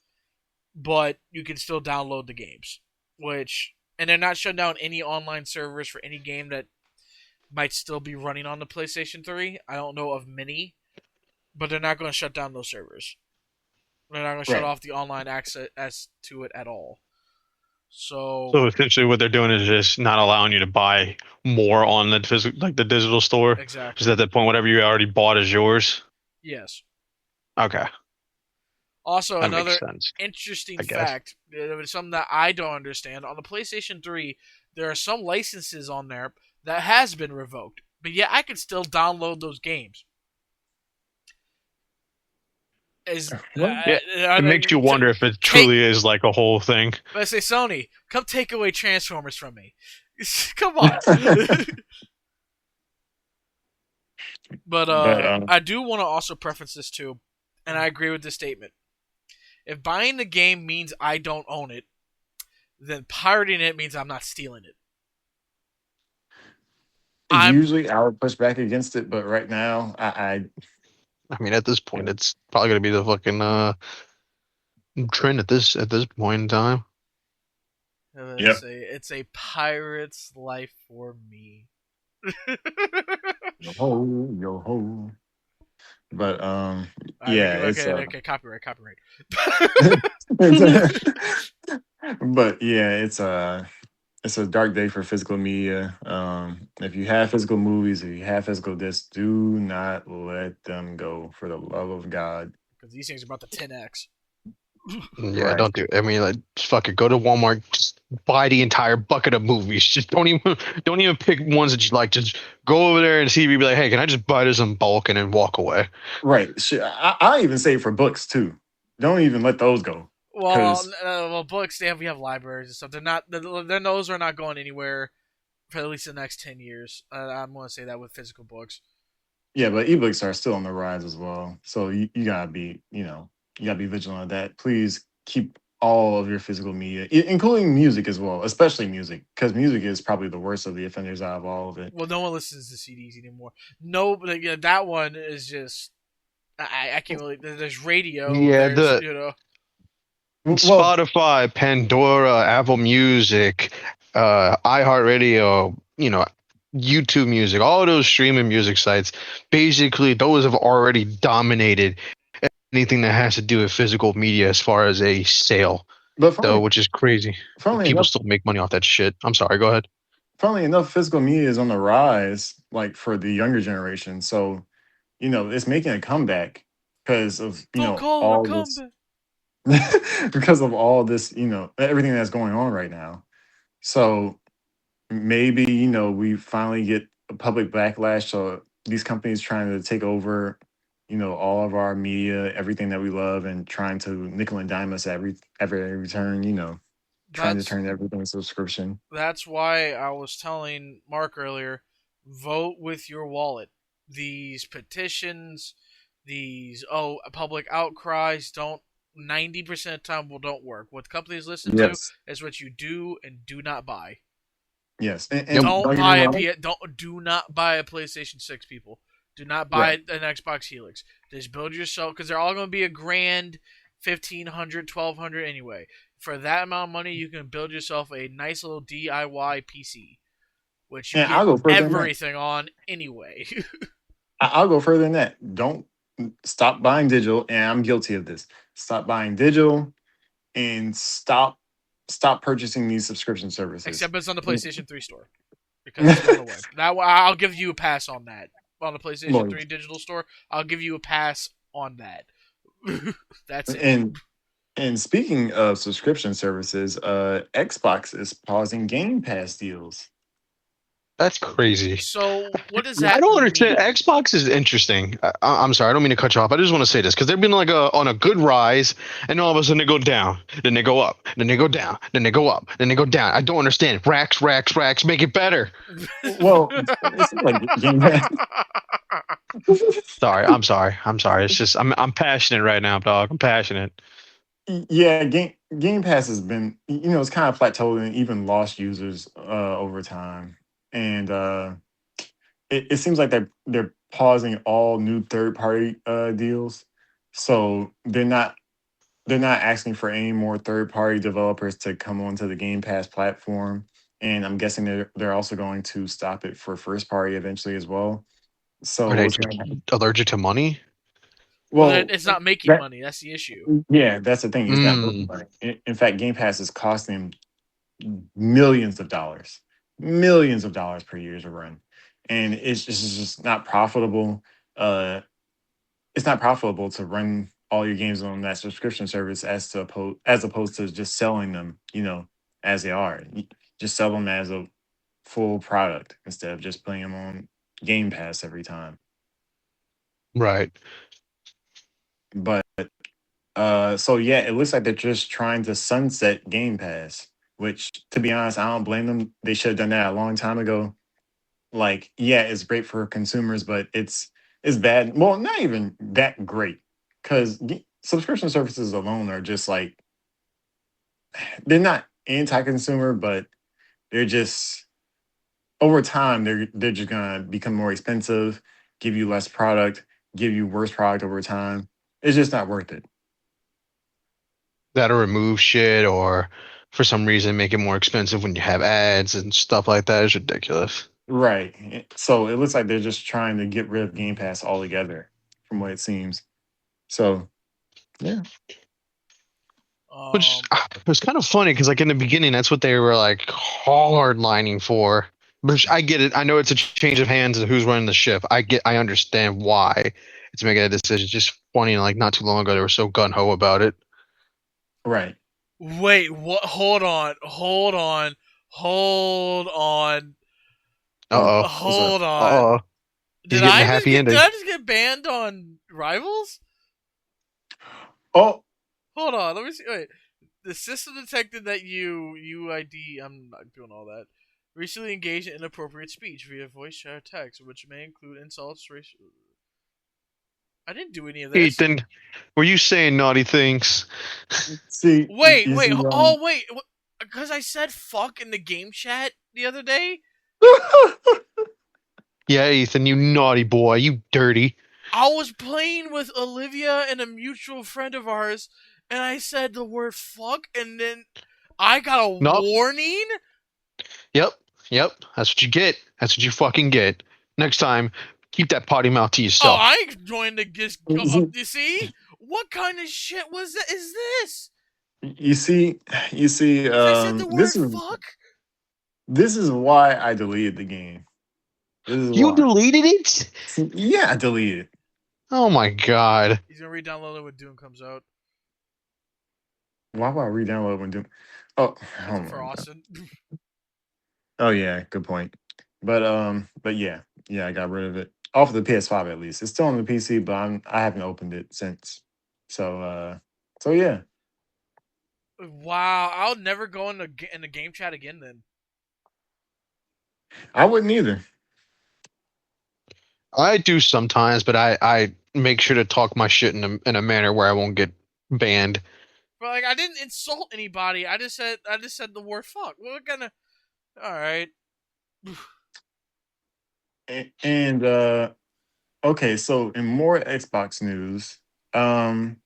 but you can still download the games. Which and they're not shutting down any online servers for any game that might still be running on the PlayStation 3. I don't know of many, but they're not going to shut down those servers. They're not going to shut Right. off the online access to it at all. So So essentially, what they're doing is just not allowing you to buy more on the physical, like the digital store. Just exactly, at that point, whatever you already bought is yours. yes. Okay, Also, that makes another sense, interesting I guess. fact, something that I don't understand on the PlayStation 3, there are some licenses on there that has been revoked, but yet I can still download those games. Is Well, Yeah, are it makes you they, wonder if it take? truly is like a whole thing. Let's say Sony, come take away Transformers from me. Come on. But but I do want to also preference this too, and I agree with this statement. If buying the game means I don't own it, then pirating it means I'm not stealing it. I'm usually I would push back against it, but right now I mean, at this point, it's probably gonna be the fucking trend at this point in time. yep. it's a pirate's life for me. Yo ho, yo ho. But All right, yeah, it's okay, copyright. it's, but yeah, it's a dark day for physical media. If you have physical movies, if you have physical discs, do not let them go for the love of God. Because these things are about to 10x. Yeah, Right. don't do it. I mean, like, just fuck it. Go to Walmart, just buy the entire bucket of movies. Just don't even pick ones that you like. Just go over there and see if you be like, hey, can I just buy this in bulk and then walk away? Right. Shit, I even say for books too. Don't even let those go. Well, Cause books. We have libraries and stuff. They're not. Those are not going anywhere for at least the next 10 years. I'm going to say that with physical books. yeah, but ebooks are still on the rise as well. So you gotta be, you gotta be vigilant of that. Please keep all of your physical media, including music as well, especially music, because music is probably the worst of the offenders out of all of it. Well, no one listens to CDs anymore. No, but yeah, that one is just. I can't really. There's radio. Yeah, There's the Well, Spotify, Pandora, Apple Music, iHeartRadio, YouTube Music, all those streaming music sites, basically those have already dominated anything that has to do with physical media as far as a sale, but though, funnily, which is crazy. funnily People enough, still make money off that shit. I'm sorry, go ahead. funnily enough, physical media is on the rise, like for the younger generation. So it's making a comeback because of full call. We're all this, coming. because of all this, everything that's going on right now. So maybe we finally get a public backlash. So these companies trying to take over, all of our media, everything that we love, and trying to nickel and dime us every return. Trying to That's turn everything subscription. that's why I was telling Mark earlier. Vote with your wallet. These petitions, these public outcries don't 90% of the time will don't work. What companies listen to Yes, is what you do and do not buy. yes, Yep. and Don't don't get me buy a wrong. P. Don't do not buy a PlayStation 6, people. Do not buy Right, an Xbox Helix. Just build yourself because they're all going to be a grand, 1,500, 1,200 anyway. For that amount of money, you can build yourself a nice little DIY PC, which you and get I'll go further than that. everything on anyway. I'll go further than that. Don't stop buying digital, and I'm guilty of this. Stop buying digital and stop purchasing these subscription services. Except it's on the PlayStation 3 store because it's going away. That I'll give you a pass on that. On the PlayStation Well, 3 digital store, I'll give you a pass on that. That's it. and speaking of subscription services, Xbox is pausing Game Pass deals. That's crazy. So what does I that don't understand. mean? Xbox is interesting. I'm sorry, I don't mean to cut you off. I just want to say this because they've been like on a good rise, and all of a sudden they go down, then they go up, then they go down, then they go up, then they go down. I don't understand. Racks, racks, racks. Make it better. Well, it's not like Game Pass. Sorry, I'm sorry. I'm sorry. It's just I'm passionate right now, dog. I'm passionate. Yeah, Game Pass has been, it's kind of plateaued and even lost users over time. And it seems like they're pausing all new third party deals, so they're not asking for any more third party developers to come onto the Game Pass platform, and I'm guessing they're also going to stop it for first party eventually as well. Are So they what's just going to happen? allergic to money? Well, then Well, it's not making that money. That's the issue. yeah, that's the thing. It's not making Mm, money. In fact, Game Pass is costing millions of dollars, millions of dollars per year to run, and it's just not profitable. Uh, it's not profitable to run all your games on that subscription service as opposed to just selling them, as they are. Just sell them as a full product instead of just putting them on Game Pass every time. right. But so yeah, it looks like they're just trying to sunset Game Pass, which to be honest, I don't blame them. They should have done that a long time ago. Like, yeah, it's great for consumers, but it's bad. Well, not even that great because subscription services alone are just like they're not anti-consumer, but they're just over time they're just gonna become more expensive, give you less product, give you worse product over time. It's just not worth it. That'll remove shit or for some reason make it more expensive when you have ads and stuff like that is ridiculous. Right. So it looks like they're just trying to get rid of Game Pass altogether, from what it seems. So yeah. Which Um, it was kind of funny because like in the beginning that's what they were like hard lining for. But I get it. I know it's a change of hands and who's running the ship. I understand why it's making a decision. It's just funny like not too long ago they were so gun ho about it. Right. wait, what? Hold on, Oh, Uh what's up? hold on. oh. He's getting a happy Did ending. I just get banned on Rivals? Oh, Hold on, let me see. Wait, the system detected that UID. I'm not doing all that. Recently engaged in inappropriate speech via voice chat or text, which may include insults, racial. I didn't do any of this. Ethan, were you saying naughty things? see, Wait, you wait, see, oh wait, because I said fuck in the game chat the other day. Yeah, Ethan, you naughty boy, you dirty. I was playing with Olivia and a mutual friend of ours, and I said the word fuck, and then I got a Nope. warning. Yep. Yep. That's what you get. That's what you fucking get. Next time, keep that potty mouth to Oh, yourself. I ain't going to just go up. You see, what kind of shit was that? Is this? you see, you see. Because I said the word fuck. This is why I deleted the game. This is You why. deleted it? Yeah, I deleted. Oh my god. He's gonna re-download it when Doom comes out. Why would I re-download when doing? Oh, Because oh for my god. Austin. Oh yeah, good point. But yeah, yeah, I got rid of it off of the PS5 at least. It's still on the PC, but I haven't opened it since. So so yeah, Wow, I'll never go in the game chat again. Then I wouldn't either. I do sometimes, but I make sure to talk my shit in a manner where I won't get banned. but like I didn't insult anybody. I just said the word fuck. We're gonna. All right. And okay, so in more Xbox news, um,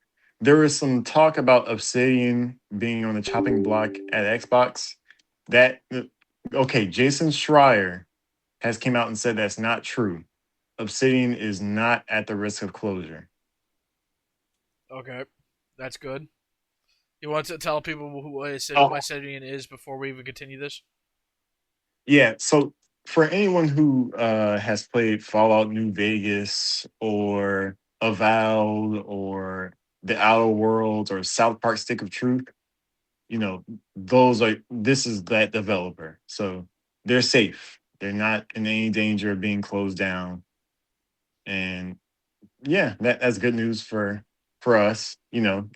there was some talk about Obsidian being on the chopping block at Xbox. That okay, Jason Schreier has came out and said that's not true. Obsidian is not at the risk of closure. Okay, that's good. You want to tell people who Oh, Obsidian is before we even continue this? yeah. So for anyone who has played Fallout New Vegas or Avowed or The Outer Worlds or South Park Stick of Truth, those are this is that developer. So they're safe. They're not in any danger of being closed down. And yeah, that's good news for us.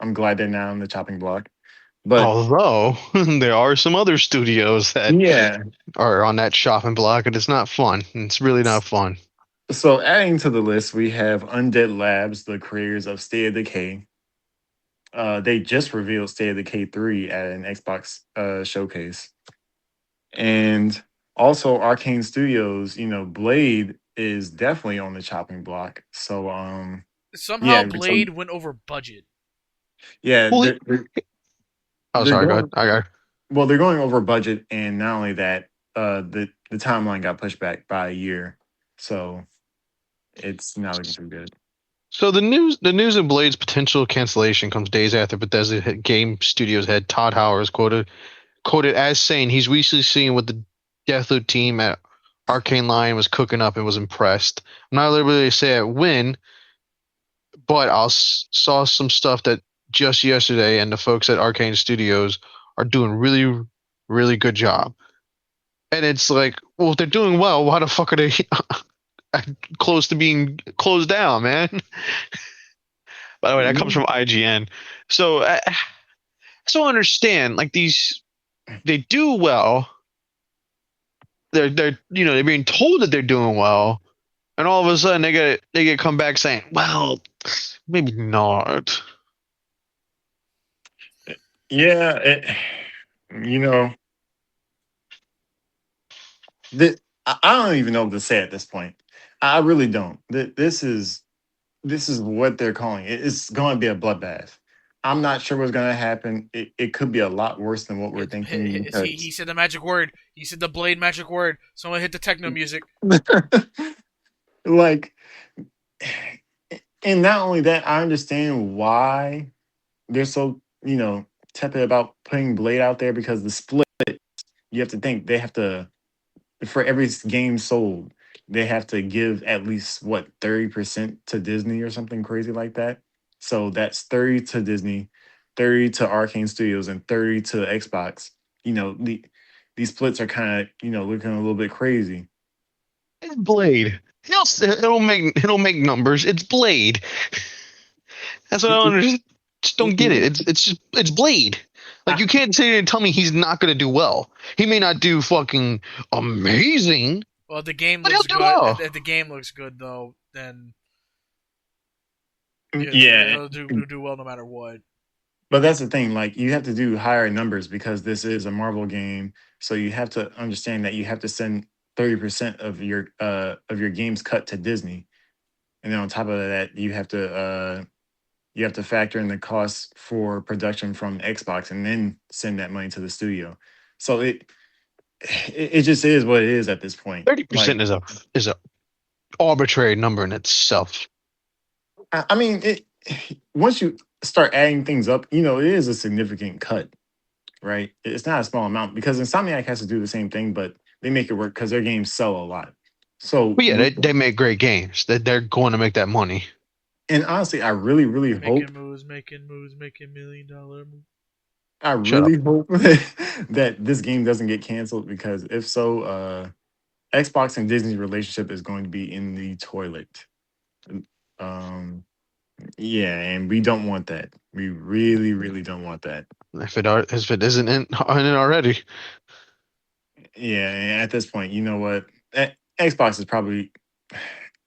I'm glad they're now on the chopping block. But Although there are some other studios that yeah, are on that shopping block, and it's not fun. It's really not fun. so adding to the list, we have Undead Labs, the creators of State of Decay. They just revealed State of Decay 3 at an Xbox showcase. And also Arcane Studios, Blade is definitely on the chopping block. So Somehow yeah, so Blade went over budget. yeah, Well, oh, they're sorry. Go ahead. going well, they're going over budget, and not only that, the timeline got pushed back by a year, so it's not looking too good. So the news of Blade's potential cancellation comes days after Bethesda Game Studios head Todd Howard is quoted as saying he's recently seen what the Deathloop team at Arcane Lion was cooking up and was impressed. I'm not liberally to say when, but saw some stuff that just yesterday, and the folks at Arcane Studios are doing really, really good job. And it's like, well, if they're doing well, why the fuck are they close to being closed down, man? By the way, that comes from IGN. So so I understand, like these, they do well. They're being told that they're doing well, and all of a sudden they get come back saying, well, maybe not. Yeah, you know, I don't even know what to say at this point. I really don't. This is what they're calling it. It's going to be a bloodbath. I'm not sure what's going to happen. It could be a lot worse than what we're thinking He because said the magic word. He said the Blade magic word. Someone hit the techno music. like, and not only that, I understand why they're so tepid about putting Blade out there because the split. You have to think they have to for every game sold, they have to give at least what 30% to Disney or something crazy like that. So that's 30 to Disney, 30 to Arcane Studios, and 30 to Xbox. These splits are kind of looking a little bit crazy. It's Blade. It'll make numbers. It's Blade. That's what I don't understand. Just don't get it. It's Blade. Like I, you can't sit here and tell me he's not gonna do well. He may not do fucking amazing, Well, the game but he'll looks do good. well. If the game looks good, though, then yeah, it'll do well no matter what. but that's the thing. Like you have to do higher numbers because this is a Marvel game. So you have to understand that you have to send 30% of your games cut to Disney, and then on top of that, you have to factor in the costs for production from Xbox and then send that money to the studio. So it just is what it is at this point. 30% Like is a arbitrary number in itself. I mean, once you start adding things up, it is a significant cut, right? It's not a small amount because Insomniac has to do the same thing, but they make it work because their games sell a lot. So But yeah, they make great games. They're going to make that money. and honestly, I really, really hope Making moves, making $1 million moves. I Shut up. really hope that this game doesn't get canceled because if so, Xbox and Disney's relationship is going to be in the toilet. Um, yeah, and we don't want that. We really, really don't want that. If it isn't in it already. Yeah, and at this point, you know what? Xbox is probably.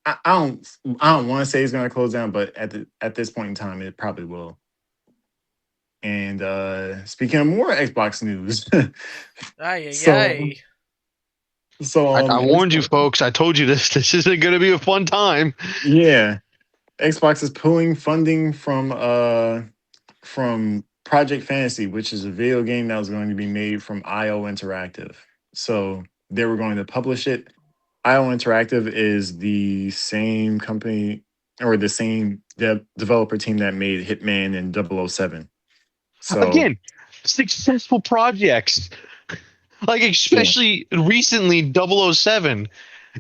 I don't want to say it's going to close down, but at this point in time, it probably will. And speaking of more Xbox news, Ay, ay, so ay. I warned you Xbox, folks. I told you this. This isn't going to be a fun time. yeah, Xbox is pulling funding from Project Fantasy, which is a video game that was going to be made from IO Interactive. So they were going to publish it. IO Interactive is the same company or the same developer team that made Hitman and 007. So Again, successful projects. Like yeah, especially recently, 007.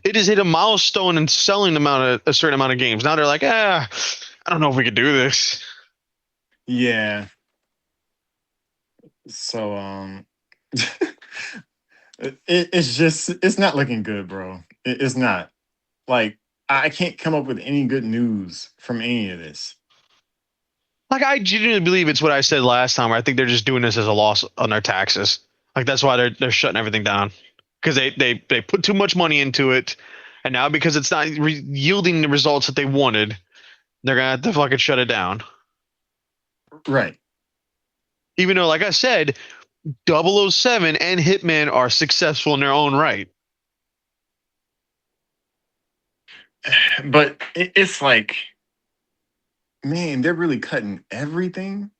It has hit a milestone in selling a certain amount of games. Now they're like, I don't know if we could do this. yeah. So it's just it's not looking good, bro. It's not. Like I can't come up with any good news from any of this. Like I genuinely believe it's what I said last time. Where I think they're just doing this as a loss on their taxes. Like that's why they're shutting everything down because they put too much money into it, and now because it's not yielding the results that they wanted, they're gonna have to fucking shut it down. Right. Even though, like I said, 007 and Hitman are successful in their own right. but it's like, man, they're really cutting everything.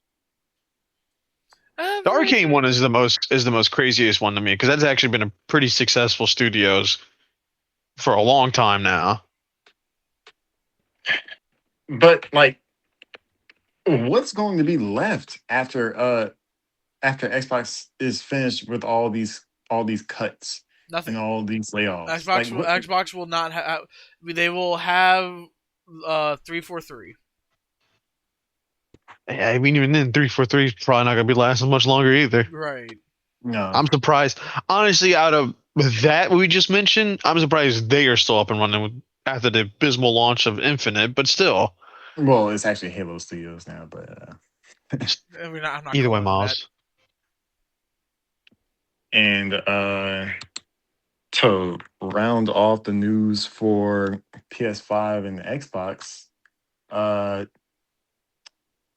The Arcane one Everything. is the most craziest one to me because that's actually been a pretty successful studios for a long time now. But like, what's going to be left after Xbox is finished with all these cuts and Nothing. all these layoffs? Like what? Xbox will not have. They will have 343. Yeah, I mean, even then, 343 is probably not gonna be lasting much longer either. Right. No. I'm surprised, honestly. Out of that we just mentioned, I'm surprised they are still up and running after the abysmal launch of Infinite. But still, Well, it's actually Halo Studios now, but I mean, I'm not either way, calling it that. Miles. and to round off the news for PS5 and Xbox, uh,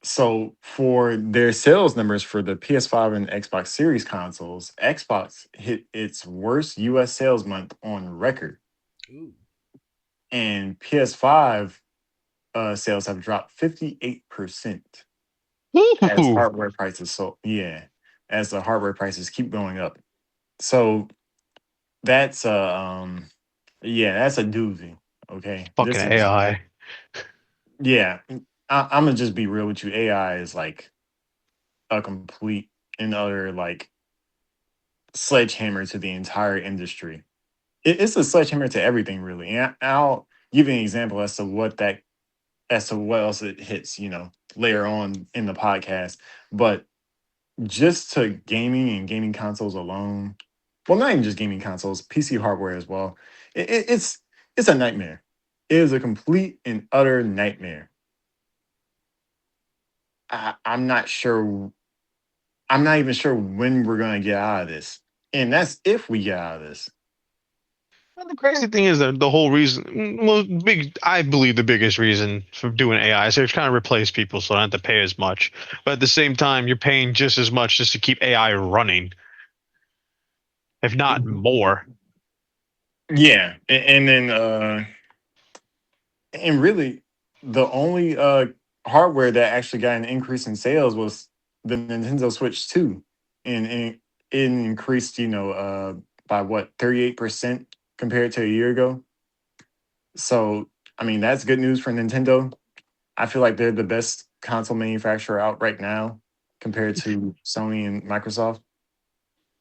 so for their sales numbers for the PS5 and Xbox Series consoles, Xbox hit its worst US sales month on record, Ooh. and PS5 sales have dropped 58% as Ooh, hardware prices. So yeah, as the hardware prices keep going up. So that's yeah, that's a doozy. Okay, fucking this is AI. yeah. I'm gonna just be real with you. AI is like a complete and utter like sledgehammer to the entire industry. It's a sledgehammer to everything, really. And I'll give you an example as to what else it hits. Later on in the podcast, but just to gaming and gaming consoles alone. Well, not even just gaming consoles, PC hardware as well. It's a nightmare. It is a complete and utter nightmare. I'm not sure. I'm not even sure when we're gonna get out of this, and that's if we get out of this. Well, the crazy thing is that the whole reason, well, I believe the biggest reason for doing AI is they're trying to replace people so they don't have to pay as much. But at the same time, you're paying just as much just to keep AI running, if not more. Yeah, and then and really, the only hardware that actually got an increase in sales was the Nintendo Switch 2, and it increased, by what 38% compared to a year ago. So, I mean, that's good news for Nintendo. I feel like they're the best console manufacturer out right now compared to Sony and Microsoft.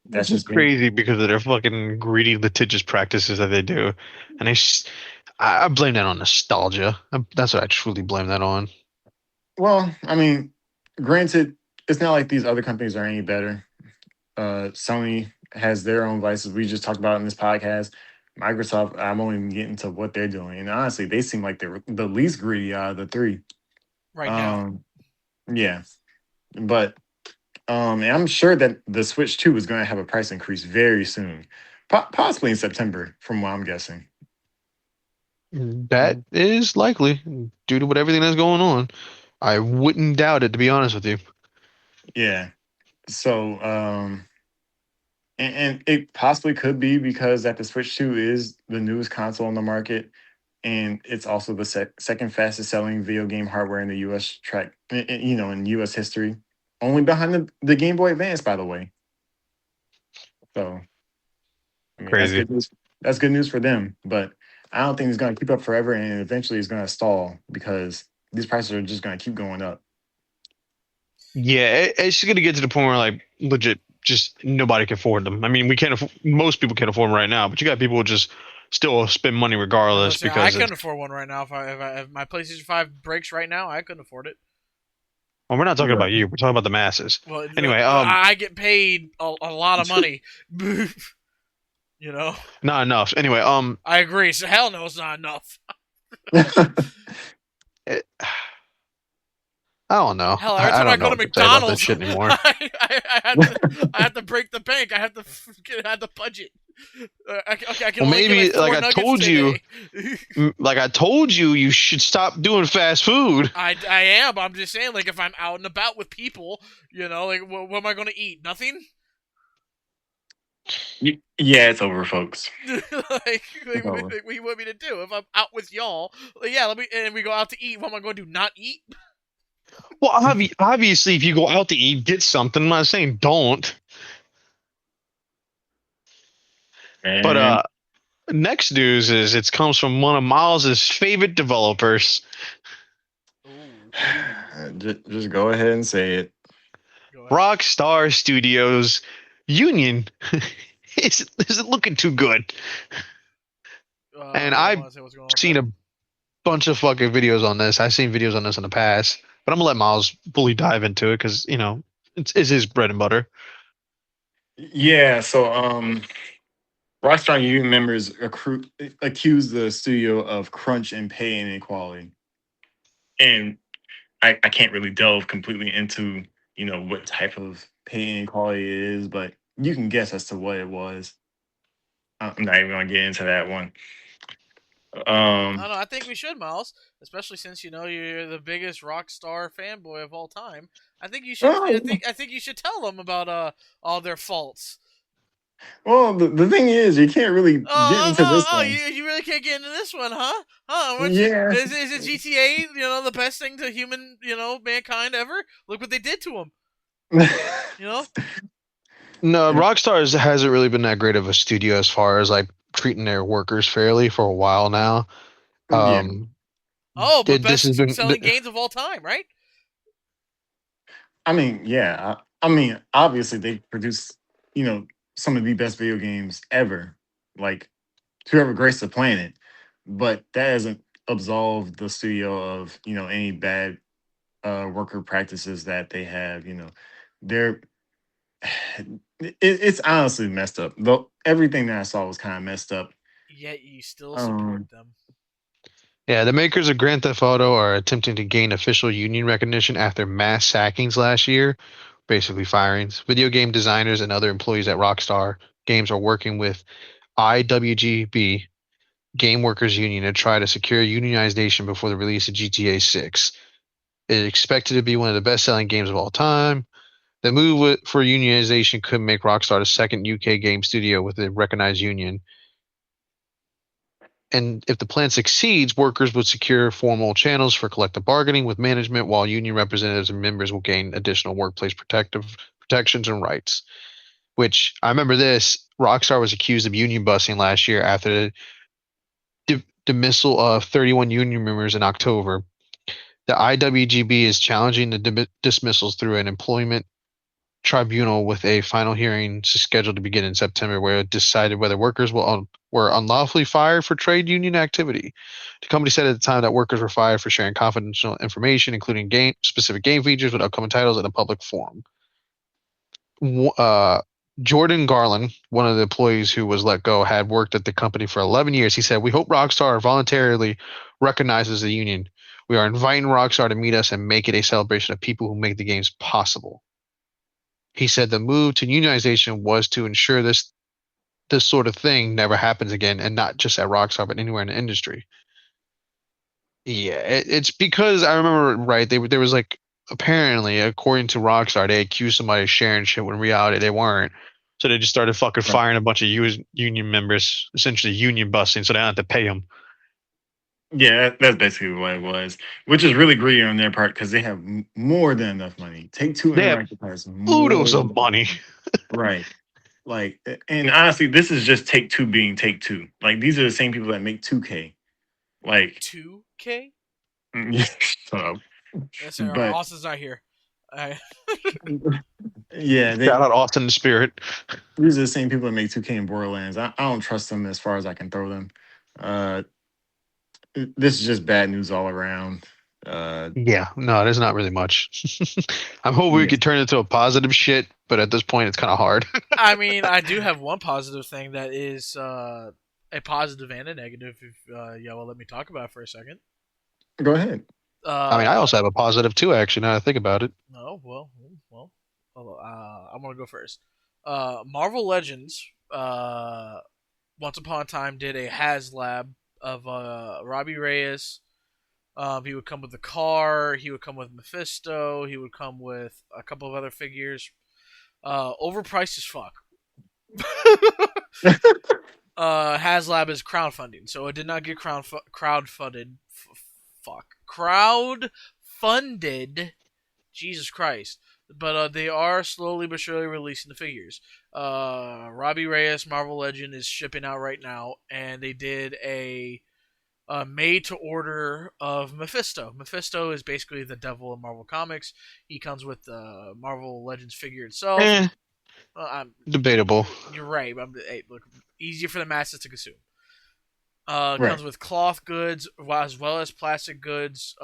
It's That's just just me. crazy because of their fucking greedy, litigious practices that they do. And I blame that on nostalgia. That's what I truly blame that on. Well, I mean, granted, it's not like these other companies are any better. Sony has their own vices. We just talked about in this podcast. Microsoft, I won't even get into what they're doing. And honestly, they seem like they're the least greedy out of the three. Right now. Um, yeah, but and I'm sure that the Switch 2 is going to have a price increase very soon, possibly in September, from what I'm guessing. That is likely due to what everything that's going on. I wouldn't doubt it, to be honest with you. Yeah. So, and it possibly could be because that the Switch 2 is the newest console on the market, and it's also the second fastest selling video game hardware in the U.S. in U.S. history, only behind the Game Boy Advance, by the way. So, I mean, that's Crazy. good news. That's good news for them, but I don't think it's going to keep up forever, and eventually it's going to stall because these prices are just going to keep going up. Yeah, it's just gonna get to the point where like legit, just nobody can afford them. I mean, we can't. Most people can't afford them right now, but you got people who just still spend money I was gonna regardless say I because it's. couldn't afford one right now. If my PlayStation 5 breaks right now, I couldn't afford it. Well, we're not talking Right. about you. We're talking about the masses. Well, Anyway, I get paid a lot of money. You know, not enough. Anyway, I agree. So hell no, it's not enough. it, I don't know. Hell, every I time I don't go know to what to say about this McDonald's, shit anymore. I have to break the bank. I have to budget. I can Well, only get like maybe four nuggets today. like I told you, you should stop doing fast food. I am, but I'm just saying, like if I'm out and about with people, like what am I going to eat? Nothing. Yeah, it's over, folks. like, It's over. what do you want me to do if I'm out with y'all? Like, yeah, let me and we go out to eat. What am I going to do? Not eat? Well, obviously, if you go out to eat, get something. I'm not saying don't, but Man, next news is it comes from one of Miles's favorite developers, Ooh, just go ahead and say it. go ahead. Rockstar Studios Union. Is it looking too good? And You don't I've want to say what's going on with seen that? a bunch of fucking videos on this. I've seen videos on this in the past, but I'm gonna let Miles fully dive into it because it's his bread and butter. Yeah, so Rockstar Union members accuse the studio of crunch and pay inequality. And I can't really delve completely into, what type of pay inequality it is, but you can guess as to what it was. I'm not even gonna get into that one. I Um, don't know. I think we should, Miles, especially since you're the biggest rock star fanboy of all time. I think you should. oh, I think you should tell them about all their faults. well, the thing is, you can't really get into this one. You really can't get into this one, huh? Huh? Weren't you? Yeah. Is it GTA? The best thing to human, mankind ever? Look what they did to him. You know? No, Rockstar hasn't really been that great of a studio as far as like treating their workers fairly for a while now. Yeah. Um, Oh, but this has best been selling games of all time, right? I mean, yeah. I mean, obviously they produce, you know, some of the best video games ever. Like to ever grace the planet. But that hasn't absolved the studio of, any bad worker practices that they have, They're it's honestly messed up. Though everything that I saw was kind of messed up. Yet you still support Um them. Yeah, the makers of Grand Theft Auto are attempting to gain official union recognition after mass sackings last year, basically firings. Video game designers and other employees at Rockstar Games are working with IWGB Game Workers Union to try to secure unionization before the release of GTA 6. It is expected to be one of the best-selling games of all time. The move for unionization could make Rockstar the second UK game studio with a recognized union. And if the plan succeeds, workers would secure formal channels for collective bargaining with management, while union representatives and members will gain additional workplace protections and rights. Which I remember this. Rockstar was accused of union busting last year after the dismissal of 31 union members in October. The IWGB is challenging the dismissals through an employment tribunal with a final hearing scheduled to begin in September, where it decided whether workers were unlawfully fired for trade union activity. The company said at the time that workers were fired for sharing confidential information, including specific game features with upcoming titles in a public forum. Uh, Jordan Garland, one of the employees who was let go, had worked at the company for 11 years. He said, "We hope Rockstar voluntarily recognizes the union. We are inviting Rockstar to meet us and make it a celebration of people who make the games possible." He said the move to unionization was to ensure this sort of thing never happens again, and not just at Rockstar, but anywhere in the industry. Yeah, it's because I remember right. There was like apparently, according to Rockstar, they accused somebody of sharing shit when in reality they weren't. So they just started fucking right. firing a bunch of union members, essentially union busting, so they don't have to pay them. Yeah, that's basically what it was, which is really greedy on their part because they have more than enough money. Take Two They have Interactive has more oodles than of money. right. Like, and honestly, this is just Take Two being Take Two. Like, these are the same people that make 2K. Like, 2K. shut up. Yes, sir. But Austin's not here. I, yeah, Shout out Austin the Spirit. these are the same people that make 2K and Borderlands. I don't trust them as far as I can throw them. Uh, this is just bad news all around. Uh, Yeah, no, there's not really much. I'm hoping we yeah. could turn it into a positive shit, but at this point, it's kind of hard. I mean, I do have one positive thing that is a positive and a negative. If well, let me talk about it for a second. Go ahead. I mean, I Uh, also have a positive too, actually. Now that I think about it. no, I'm gonna go first. Marvel Legends. Once upon a time, did a HasLab of Robbie Reyes. He would come with the car. He would come with Mephisto. He would come with a couple of other figures. Overpriced as fuck. HasLab is crowdfunding, so it did not get crowdfunded. Crowdfunded. Jesus Christ! But they are slowly but surely releasing the figures. Robbie Reyes Marvel Legend is shipping out right now, and they did a made to order of Mephisto. Mephisto is basically the devil of Marvel Comics. He comes with the Marvel Legends figure itself. Eh, debatable. You're right. Hey, look, easier for the masses to consume. Right. Comes with cloth goods as well as plastic goods,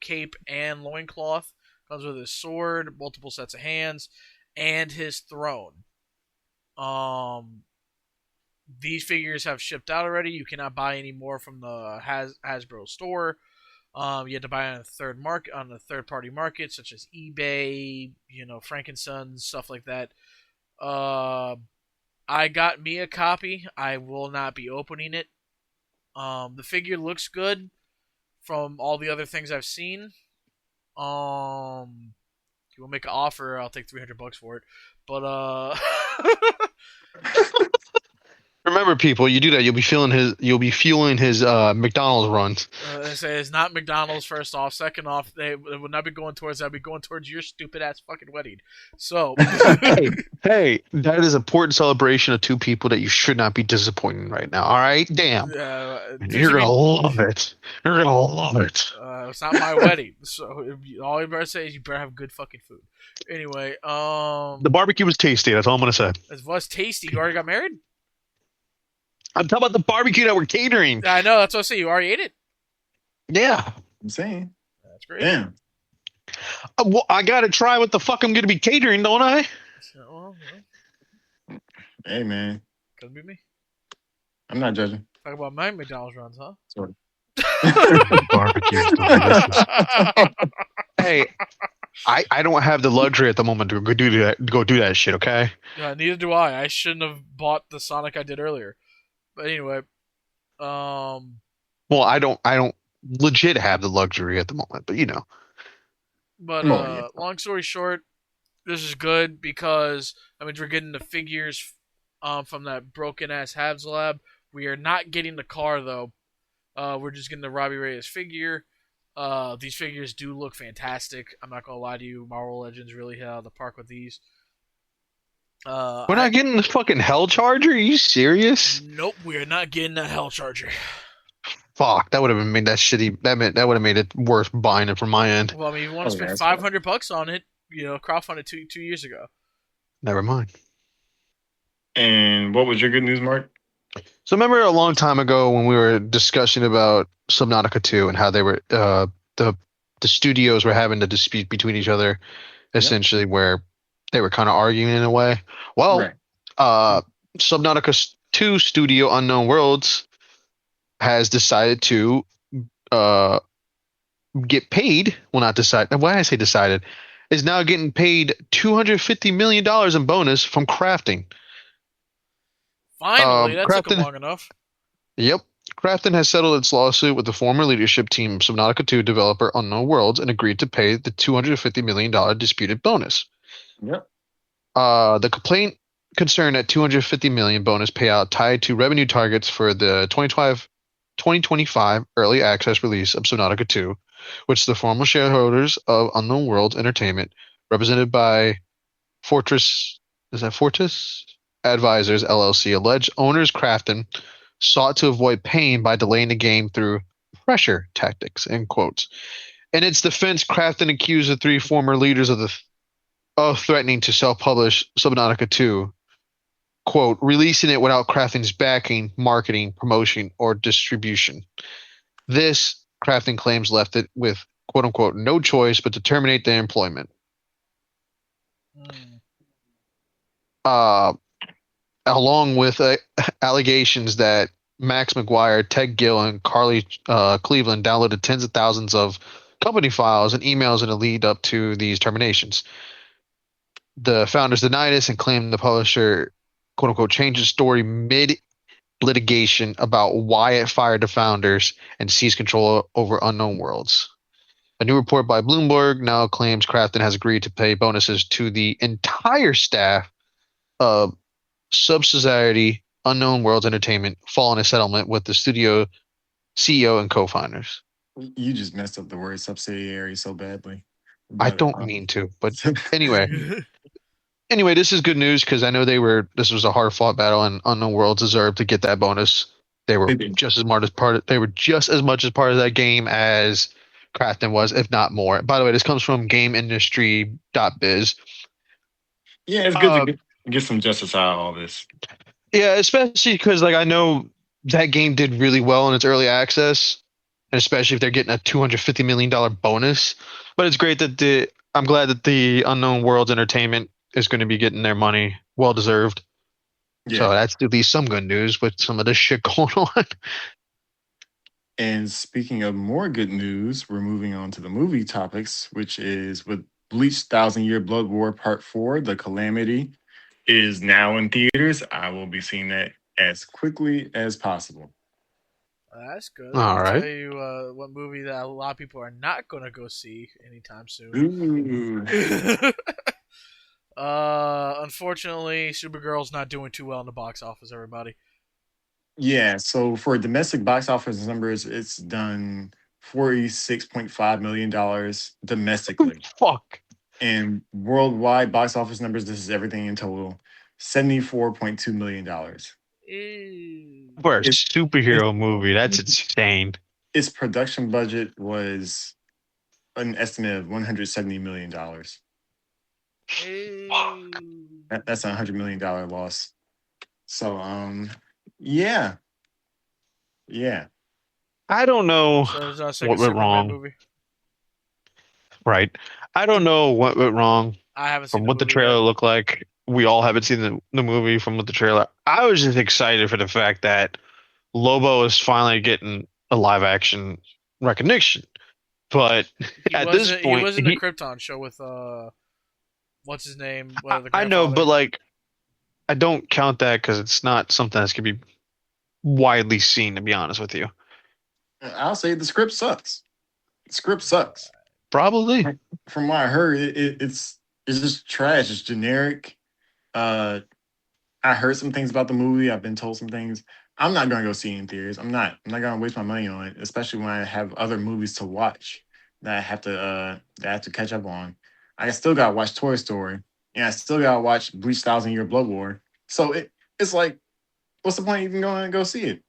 cape and loincloth. Comes with his sword, multiple sets of hands, and his throne. Um, these figures have shipped out already. You cannot buy any more from the Hasbro store. You have to buy on a third party market such as eBay, Frankenstein, stuff like that. Uh, I got me a copy. I will not be opening it. The figure looks good from all the other things I've seen. If you will make an offer, I'll take $300 for it. But Remember, people, you do that, you'll be fueling his McDonald's runs. they say it's not McDonald's. First off, second off, they would not be going towards that. Be going towards your stupid ass fucking wedding. So, Hey, hey, that is an important celebration of two people that you should not be disappointing right now. All right, damn, you're gonna love it. You're gonna love it. It's not my wedding, so all you better say is you better have good fucking food. Anyway, The barbecue was tasty. That's all I'm gonna say. it was tasty. You already got married? I'm talking about the barbecue that we're catering. I know. That's what I say. You already ate it. Yeah. I'm saying. That's great. Damn. Well, I gotta try what the fuck I'm gonna be catering, don't I? Well, Hey, man. couldn't be me. I'm not judging. Talk about my McDonald's runs, huh? Sort of. Barbecue is delicious. Hey, I don't have the luxury at the moment to go do that shit. Okay. Yeah, neither do I. I shouldn't have bought the Sonic I did earlier. But anyway, Well, I don't legit have the luxury at the moment, but you know. but Oh, yeah. long story short, this is good because we're getting the figures from that broken ass Habs lab. We are not getting the car though. We're just getting the Robbie Reyes figure. These figures do look fantastic. I'm not gonna lie to you. Marvel Legends really hit out of the park with these. We're not getting the fucking Hell Charger? Are you serious? Nope, we are not getting that Hell Charger. Fuck, that would have made that shitty. That would have made it worse buying it from my end. Well, you want to spend that's $500 on it, crowdfunded two years ago. Never mind. And what was your good news, Mark? So remember a long time ago when we were discussing about Subnautica 2 and how they were the studios were having a dispute between each other, essentially where they were kind of arguing in a way. Well, Right. Subnautica 2 studio Unknown Worlds has decided to get paid. Well, not decide. Why I say decided is now getting paid $250 million in bonus from crafting. Finally, that took them Crafton- long enough. Yep. Crafton has settled its lawsuit with the former leadership team of Subnautica 2 developer Unknown Worlds and agreed to pay the $250 million disputed bonus. Yep. The complaint concerned a $250 million bonus payout tied to revenue targets for the 2025 early access release of Subnautica 2, which the former shareholders of Unknown Worlds Entertainment, represented by Fortress Advisors LLC, alleged owners Crafton sought to avoid pain by delaying the game through pressure tactics. End quotes. In its defense, Crafton accused the three former leaders of threatening to self-publish Subnautica 2, quote, releasing it without Crafton's backing, marketing, promotion, or distribution. This, Crafton claims, left it with, quote unquote, no choice but to terminate their employment. Along with allegations that Max McGuire, Ted Gill, and Carly Cleveland downloaded tens of thousands of company files and emails in the lead up to these terminations. The founders denied this and claimed the publisher, quote unquote, changed the story mid litigation about why it fired the founders and seized control over Unknown Worlds. A new report by Bloomberg now claims Crafton has agreed to pay bonuses to the entire staff of Subsidiary Unknown Worlds Entertainment fall in a settlement with the studio CEO and co-founders. You just messed up the word subsidiary so badly. I But don't mean to, but anyway, this is good news because I know this was a hard fought battle, and Unknown Worlds deserved to get that bonus. They were they did. just as much as they were just as much as part of that game as Crafton was, if not more. By the way, this comes from GameIndustry.biz. Yeah, it's good to Uh, get some justice out of all this. yeah, especially because like I know that game did really well in its early access, and especially if they're getting a $250 million bonus. But it's great that I'm glad that the Unknown Worlds Entertainment is going to be getting their money, well deserved. So Yeah. that's at least some good news with some of this shit going on. And speaking of more good news, we're moving on to the movie topics, which is with Bleach Thousand Year Blood War Part 4, The Calamity is now in theaters. I will be seeing that as quickly as possible. That's good. Let All me tell right. you what movie that a lot of people are not going to go see anytime soon. Ooh. Unfortunately, Supergirl's not doing too well in the box office. Everybody. Yeah, so for domestic box office numbers, it's done $46.5 million domestically. Fuck. And worldwide box office numbers, this is everything in total, $74.2 million. Ew. For a Its, its, superhero movie, that's insane. its production budget was an estimate of $170 million. Ew. That's a $100 million loss. So, yeah, yeah. I don't know So there's a second what went Superman wrong. movie. Right. I don't know what went wrong I haven't seen from the what the movie yet. trailer looked like. We all haven't seen the movie from what the trailer. I was just excited for the fact that Lobo is finally getting a live action recognition. But He at this wasn't. He point, was in the Krypton show with what's his name? The I know, but grandfather. like, I don't count that because it's not something that's gonna be widely seen. To be honest with you, I'll say the script sucks. The script sucks. probably, From what I heard, it's just trash. It's generic. Uh, I heard some things about the movie. I've been told some things. I'm not gonna go see it in theaters. I'm not. I'm not gonna waste my money on it, especially when I have other movies to watch that I have to catch up on. I still gotta watch Toy Story, and I still gotta watch Bleach Thousand Year Blood War. So it's like, what's the point of even going to go see it?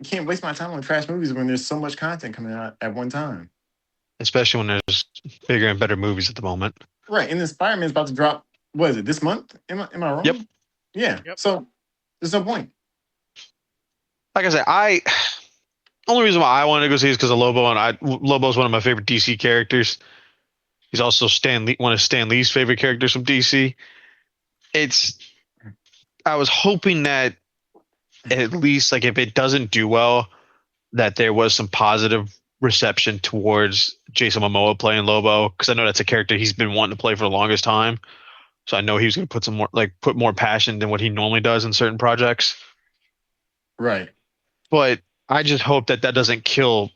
I can't waste my time on trash movies when there's so much content coming out at one time. especially when there's bigger and better movies at the moment. Right, and then Spider Man's about to drop. What is it, this month? Am I Yep. wrong? Yeah. Yep. So there's no point. Like I said, I only reason why I wanted to go see is because of Lobo, and Lobo's one of my favorite DC characters. He's also one of Stan Lee's favorite characters from DC. It's I was hoping that at least like if it doesn't do well, that there was some positive reception towards Jason Momoa playing Lobo because I know that's a character he's been wanting to play for the longest time. So I know he was going to put more passion than what he normally does in certain projects. Right. But I just hope that that doesn't kill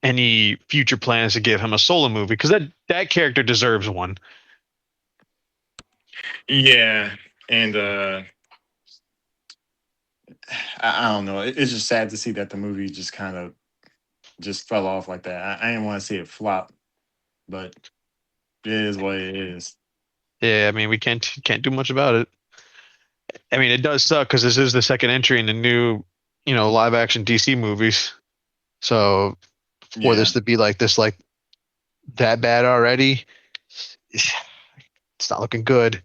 any future plans to give him a solo movie because that character deserves one. Yeah, and I don't know. It's just sad to see that the movie just kind of just fell off like that. I didn't want to see it flop, but it is what it is. Yeah, I mean we can't do much about it. I mean it does suck because this is the second entry in the new live action DC movies. So for Yeah. this to be like this, like that bad already, it's not looking good.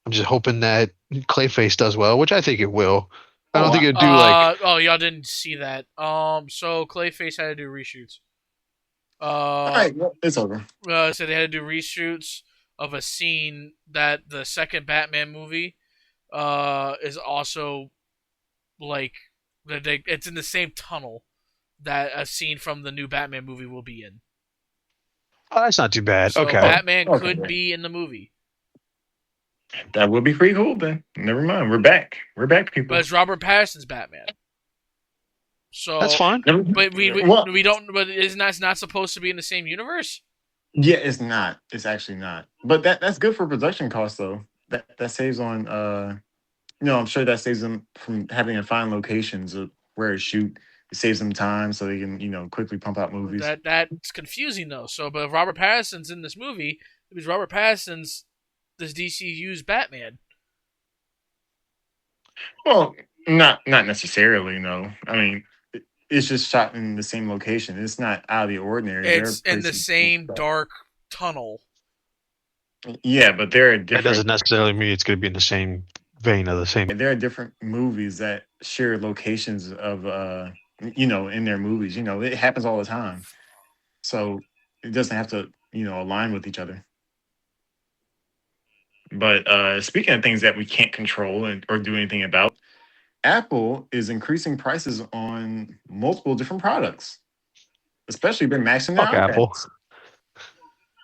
I'm just hoping that Clayface does well, which I think it will. I don't Oh, think it'd do like Oh, y'all didn't see that. So Clayface had to do reshoots. all Uh, right. Well, it's over. so they had to do reshoots of a scene that the second Batman movie, is also like it's in the same tunnel that a scene from the new Batman movie will be in. oh, that's not too bad. So Okay. Batman Okay. could be in the movie, That would be pretty cool then. Never mind. We're back. We're back, people. but it's Robert Pattinson's Batman. That's So, fine. but Well, we don't. But isn't that not supposed to be in the same universe? yeah, it's not. It's actually not. But that's good for production costs though. That saves on I'm sure that saves them from having to find locations of where to shoot. It saves them time so they can, quickly pump out movies. That's confusing though. So, but if Robert Pattinson's in this movie, it means Robert Pattinson's this DCU's Batman. Well, not necessarily, no. I mean, it's just shot in the same location. It's not out of the ordinary. There are It's in the places. same dark tunnel. Yeah, but there are That different doesn't necessarily mean it's going to be in the same vein of the same. there are different movies that share locations of in their movies. It happens all the time. So it doesn't have to, align with each other. But speaking of things that we can't control or do anything about, Apple is increasing prices on multiple different products, especially they're maxing their Fuck Apple. iPads.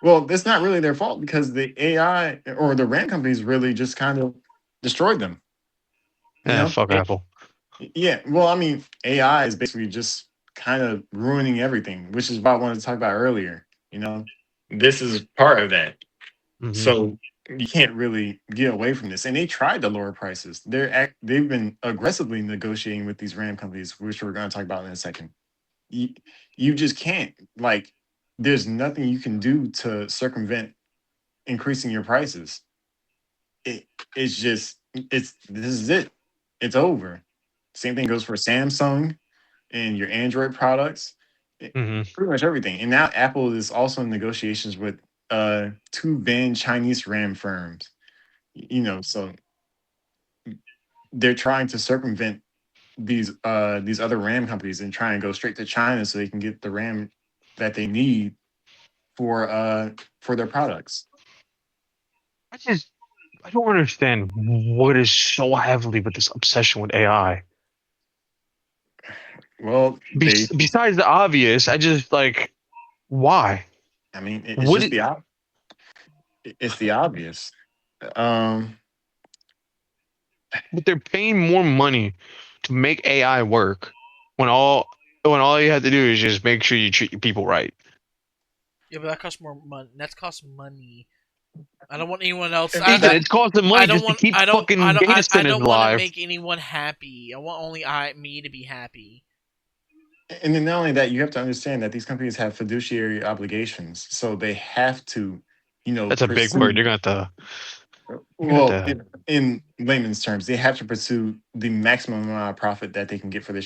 Well, it's not really their fault because the AI or the RAM companies really just kind of destroyed them. You Yeah, know, fuck Apple. yeah. Well, I mean, AI is basically just kind of ruining everything, which is what I wanted to talk about earlier. This is part of that. Hmm. So you can't really get away from this. And they tried to lower prices. They've been aggressively negotiating with these RAM companies, which we're going to talk about in a second. You, you just can't. Like, there's nothing you can do to circumvent increasing your prices. It, it's just this is it. It's over. Same thing goes for Samsung and your Android products. Hmm. Pretty much everything. And now Apple is also in negotiations with two banned Chinese RAM firms. So they're trying to circumvent these other RAM companies and try and go straight to China so they can get the RAM that they need for their products. I just I don't understand what is so heavily with this obsession with AI. Well, Besides the obvious, I just like why? I mean, it's What just it, it's the obvious. Um, but they're paying more money to make AI work when all you have to do is just make sure you treat your people right. Yeah, but that costs more money. That costs money. I don't want anyone else. and Ethan, that it's costing I money don't just to want. keep fucking data I centers don't want to alive. make anyone happy. I want only me to be happy. and then not only that, you have to understand that these companies have fiduciary obligations, so they have to, That's a big word. pursue. You're gonna have to. You're gonna Well, have to. in layman's terms, they have to pursue the maximum amount of profit that they can get for the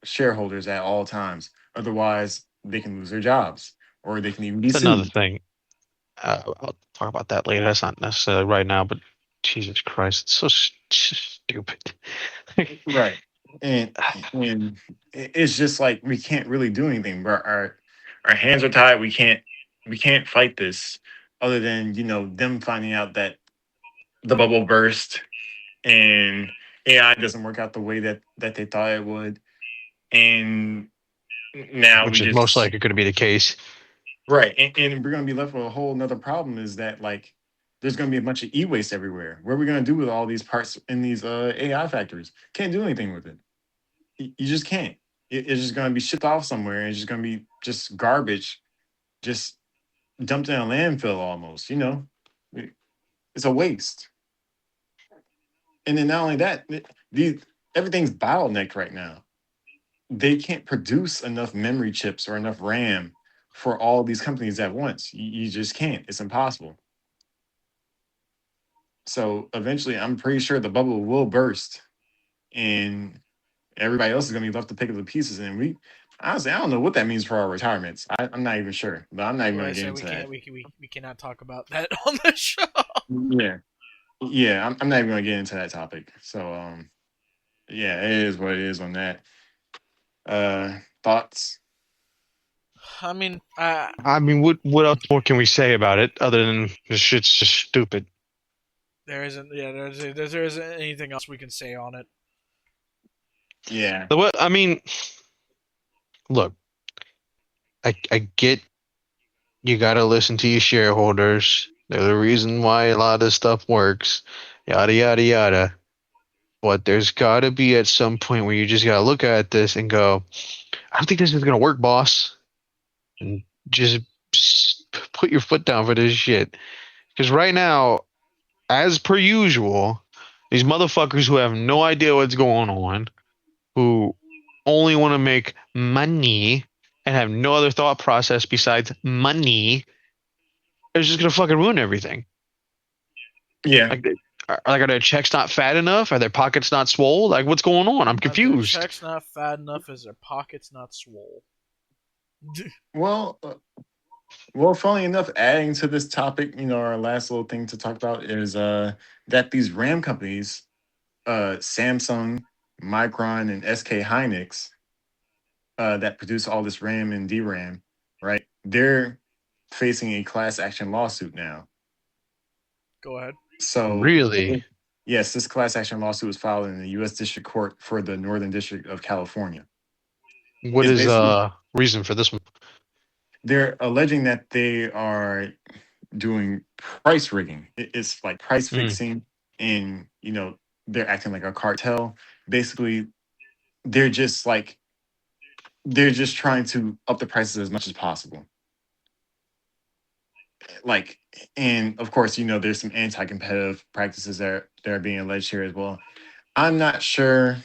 shareholders at all times. Otherwise, they can lose their jobs, or they can even be That's another sued. thing. I'll talk about that later. That's not necessarily right now, but Jesus Christ, it's so stupid. Right. And it's just like we can't really do anything. But our hands are tied. We can't fight this other than them finding out that the bubble burst and AI doesn't work out the way that they thought it would. And now we Which is most just likely going to be the case. right. And we're gonna be left with a whole another problem is that like there's gonna be a bunch of e-waste everywhere. What are we gonna do with all these parts in these AI factories? Can't do anything with it. You just can't. It's just going to be shipped off somewhere and it's just going to be just garbage, just dumped in a landfill almost, It's a waste. And then not only that, these everything's bottlenecked right now. They can't produce enough memory chips or enough RAM for all these companies at once. You just can't. It's impossible. So eventually, I'm pretty sure the bubble will burst and everybody else is going to be left to pick up the pieces. And we, honestly, I don't know what that means for our retirements. I'm not even sure, but I'm not even Like going I to get said, into that. we cannot talk about that on the show. Yeah, yeah, I'm not even going to get into that topic. So, yeah, it is what it is on that. Thoughts? I mean, I mean, what else more can we say about it other than this shit's just stupid? there isn't. Yeah, there isn't anything else we can say on it. Yeah, The what? I mean, look, I get you got to listen to your shareholders. They're the reason why a lot of this stuff works. Yada yada yada. But there's got to be at some point where you just got to look at this and go, I don't think this is gonna work, boss, and just put your foot down for this shit. Because right now, as per usual, These motherfuckers who have no idea what's going on, who only want to make money and have no other thought process besides money, are just gonna fucking ruin everything. Yeah. Like, are their checks not fat enough? Are their pockets not swole? Like, what's going on? I'm Are their confused. checks not fat enough? Is their pockets not swole? Well, well, funny enough, adding to this topic, our last little thing to talk about is that these RAM companies, Samsung, Micron, and SK Hynix, that produce all this RAM and DRAM, right? They're facing a class action lawsuit now. Go ahead. So, Really? yes, this class action lawsuit was filed in the U.S. District Court for the Northern District of California. What It's is basically reason for this one? they're alleging that they are doing price rigging. It's like price Mm. fixing, and they're acting like a cartel. Basically, they're just like they're just trying to up the prices as much as possible. Like, and of course, there's some anti-competitive practices that are being alleged here as well. I'm not sure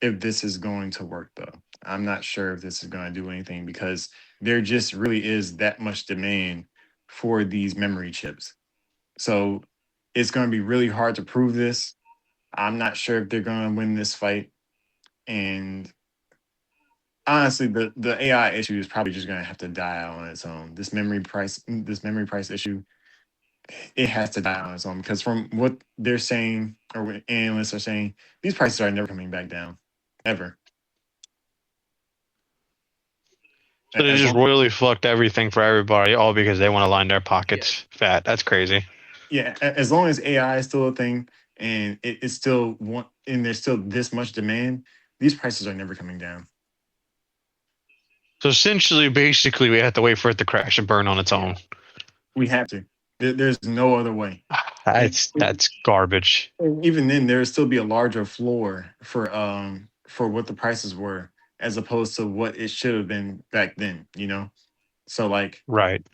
if this is going to work though. I'm not sure if this is going to do anything because there just really is that much demand for these memory chips. So it's going to be really hard to prove this. I'm not sure if they're going to win this fight. And honestly, the AI issue is probably just going to have to die out on its own. This memory price issue, it has to die on its own because from what they're saying or what analysts are saying, these prices are never coming back down, ever. So they As just long, royally fucked everything for everybody, all because they want to line their Yeah. pockets fat. That's crazy. yeah, as long as AI is still a thing and it's still one, and there's still this much demand, these prices are never coming down. So essentially, basically, we have to wait for it to crash and burn on its Yeah, own. we have to. There's no other way. And That's garbage. even then, there would still be a larger floor for what the prices were as opposed to what it should have been back then. So like Right.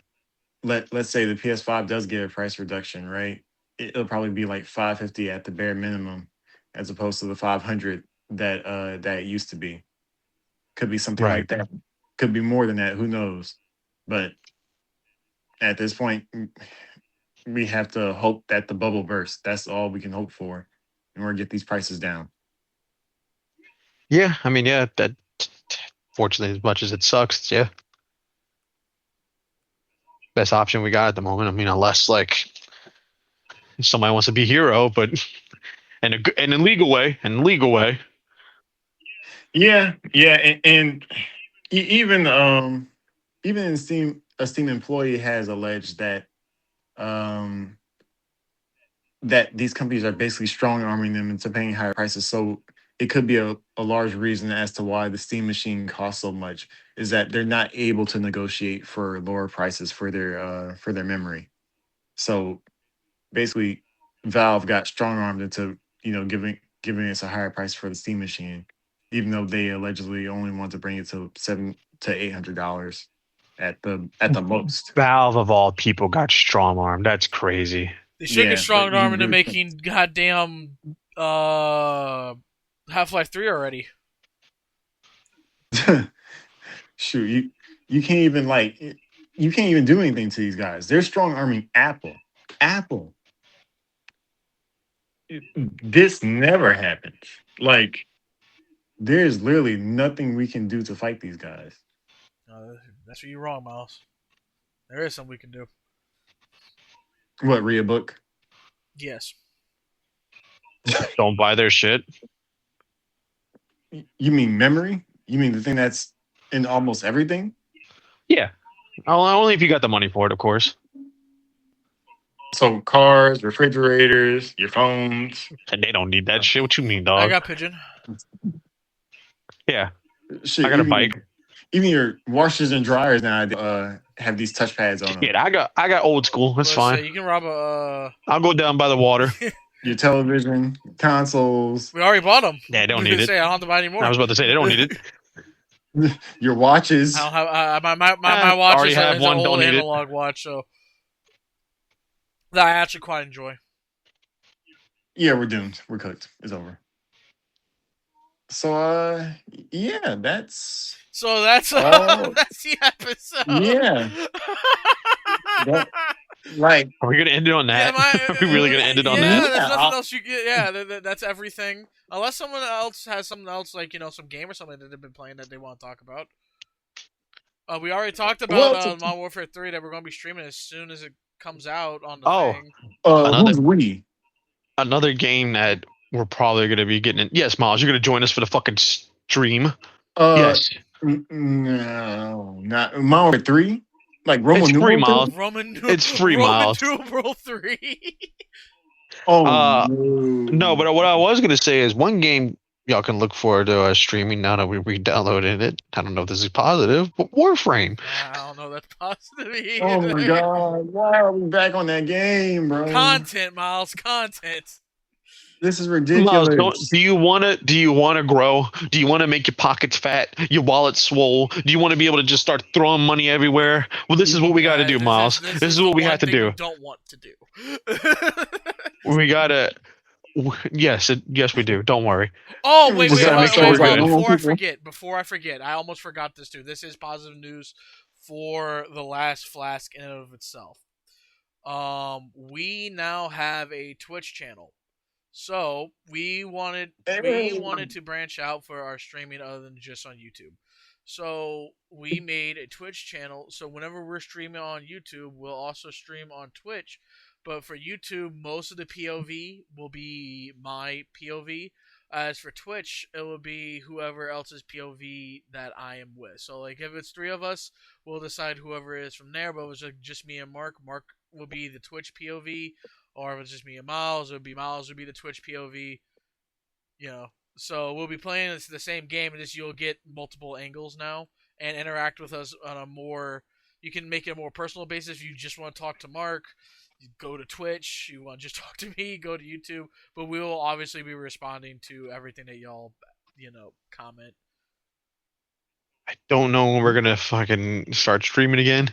let's say the PS5 does get a price reduction, right? It'll probably be like 550 at the bare minimum, as opposed to the 500 that it used to be. Could be something Right. like that. Could be more than that. Who knows? But at this point, we have to hope that the bubble bursts. That's all we can hope for in order to get these prices down. Yeah. I mean, yeah. That fortunately, as much as it sucks, yeah, best option we got at the moment. I mean, unless like somebody wants to be hero, but in a legal way, Yeah, yeah, and even even in Steam, a Steam employee has alleged um that these companies are basically strong arming them into paying higher prices. So it could be a large reason as to why the Steam machine costs so much is that they're not able to negotiate for lower prices for their memory. So basically, Valve got strong armed into giving us a higher price for the Steam machine, even though they allegedly only want to bring it to $700 to $800 at the most. Valve of all people got strong armed. That's crazy. They should get Yeah, but strong arm into making goddamn Half-Life 3 already. shoot, you can't even you can't even do anything to these guys. They're strong arming Apple. Apple. This never happens. Like there's literally nothing we can do to fight these guys. That's where you're wrong, Miles. There is something we can do. What, read a book? Yes. Don't buy their shit. You mean memory? You mean the thing that's in almost everything? Yeah. Only if you got the money for it, of course. So cars, refrigerators, your phones. And they don't need that shit. What you mean, I dog? got Pigeon. Yeah. Shit, I got a bike. Even your washers and dryers now have these touch pads on them. Yeah, I got old school. That's Let's fine. say you can rob a. I'll go down by the water. Your television, consoles, We already bought them. Yeah, they don't need it. Say, I don't have to buy any more. I was about to say they don't need it. your watches. I don't have my watch already is have an one, old don't need it. analog watch, so that I actually quite enjoy. Yeah, we're doomed. We're cooked. It's over. So yeah, that's So that's all. that's the episode. Yeah. That, like Are we gonna end it on Yeah, that? Are we really gonna end it on that? yeah. There's yeah, nothing else you get. Yeah, that's everything. Unless someone else has something else, like some game or something that they've been playing that they want to talk about. We already talked about well, Modern Warfare 3 that we're going to be streaming as soon as it comes out on the Oh, thing. another who's we? another game that we're probably gonna be getting in. Yes, Miles, you're gonna join us for the fucking stream. Uh, Yes, no, not Mario 3, like it's Roman free, numeral Miles. 3. Roman It's free, Roman Miles. numeral 3. Oh Uh, no, no. but what I was gonna say is one game y'all can look forward to streaming now that we re-downloaded it. I don't know if this is positive, but Warframe. I don't know that's positive Oh my either. god, why are we back on that game, bro? Content, Miles, content. This is Miles, ridiculous. do you wanna grow? Do you wanna make your pockets fat, your wallet swole? Do you want to be able to just start throwing money everywhere? Well, this is what we got to do, Miles. This This is is the what we have one to thing you do. don't want to do. We gotta. Yes, yes, we do. Don't worry. Oh, We wait, Just just wait, gotta gotta make wait, sure show we're us wait, like wait. good. normal people. Before I forget, I almost forgot this too. This is positive news for the last Flask in and of itself. We now have a Twitch channel. So we wanted to branch out for our streaming other than just on YouTube. So we made a Twitch channel. So whenever we're streaming on YouTube, we'll also stream on Twitch. But for YouTube, most of the POV will be my POV. As for Twitch, it will be whoever else's POV that I am with. So like if it's three of us, we'll decide whoever it is from there. But if it's like just me and Mark, Mark will be the Twitch POV, or if it's just me and Miles, Miles would be the Twitch POV. You know, so we'll be playing the same game, and just you'll get multiple angles now and interact with us on a more. You can make it a more personal basis. If you just want to talk to Mark, you go to Twitch. You want to just talk to me, go to YouTube. But we will obviously be responding to everything that y'all, comment. I don't know when we're gonna fucking start streaming again,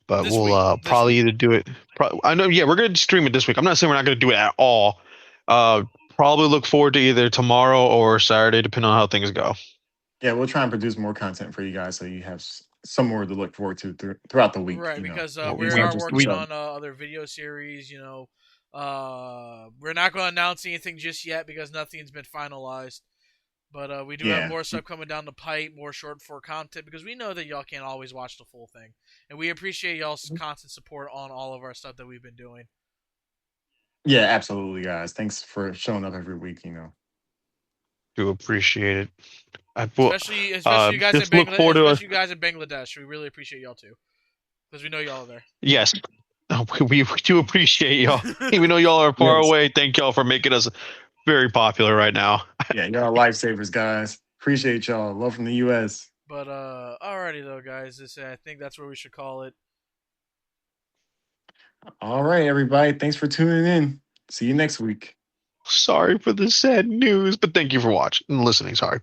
but This we'll week, this probably week. either do it. I know, yeah, we're gonna stream it this week. I'm not saying we're not gonna do it at all. Uh, Probably look forward to either tomorrow or Saturday, depending on how things go. Yeah, we'll try and produce more content for you guys so you have some more to look forward to throughout the week. Right, because we It's not are just the working show. on other video series. We're not going to announce anything just yet because nothing's been finalized. But we do have Yeah, more stuff coming down the pipe, more short form content, because we know that y'all can't always watch the full thing, and we appreciate y'all's constant support on all of our stuff that we've been doing. yeah, absolutely, guys. Thanks for showing up every week. Do appreciate it. I will. Especially you guys in Just look forward Bangladesh. to Especially you guys in Bangladesh. We really appreciate y'all too, because we know y'all are there. Yes, we do appreciate y'all. Even though y'all are far Yes. away, thank y'all for making us very popular right now. Yeah, y'all lifesavers, guys. Appreciate y'all. Love from the U.S. But alrighty though, guys. I think that's where we should call it. All right, everybody. Thanks for tuning in. See you next week. Sorry for the sad news, but thank you for watching and listening. Sorry.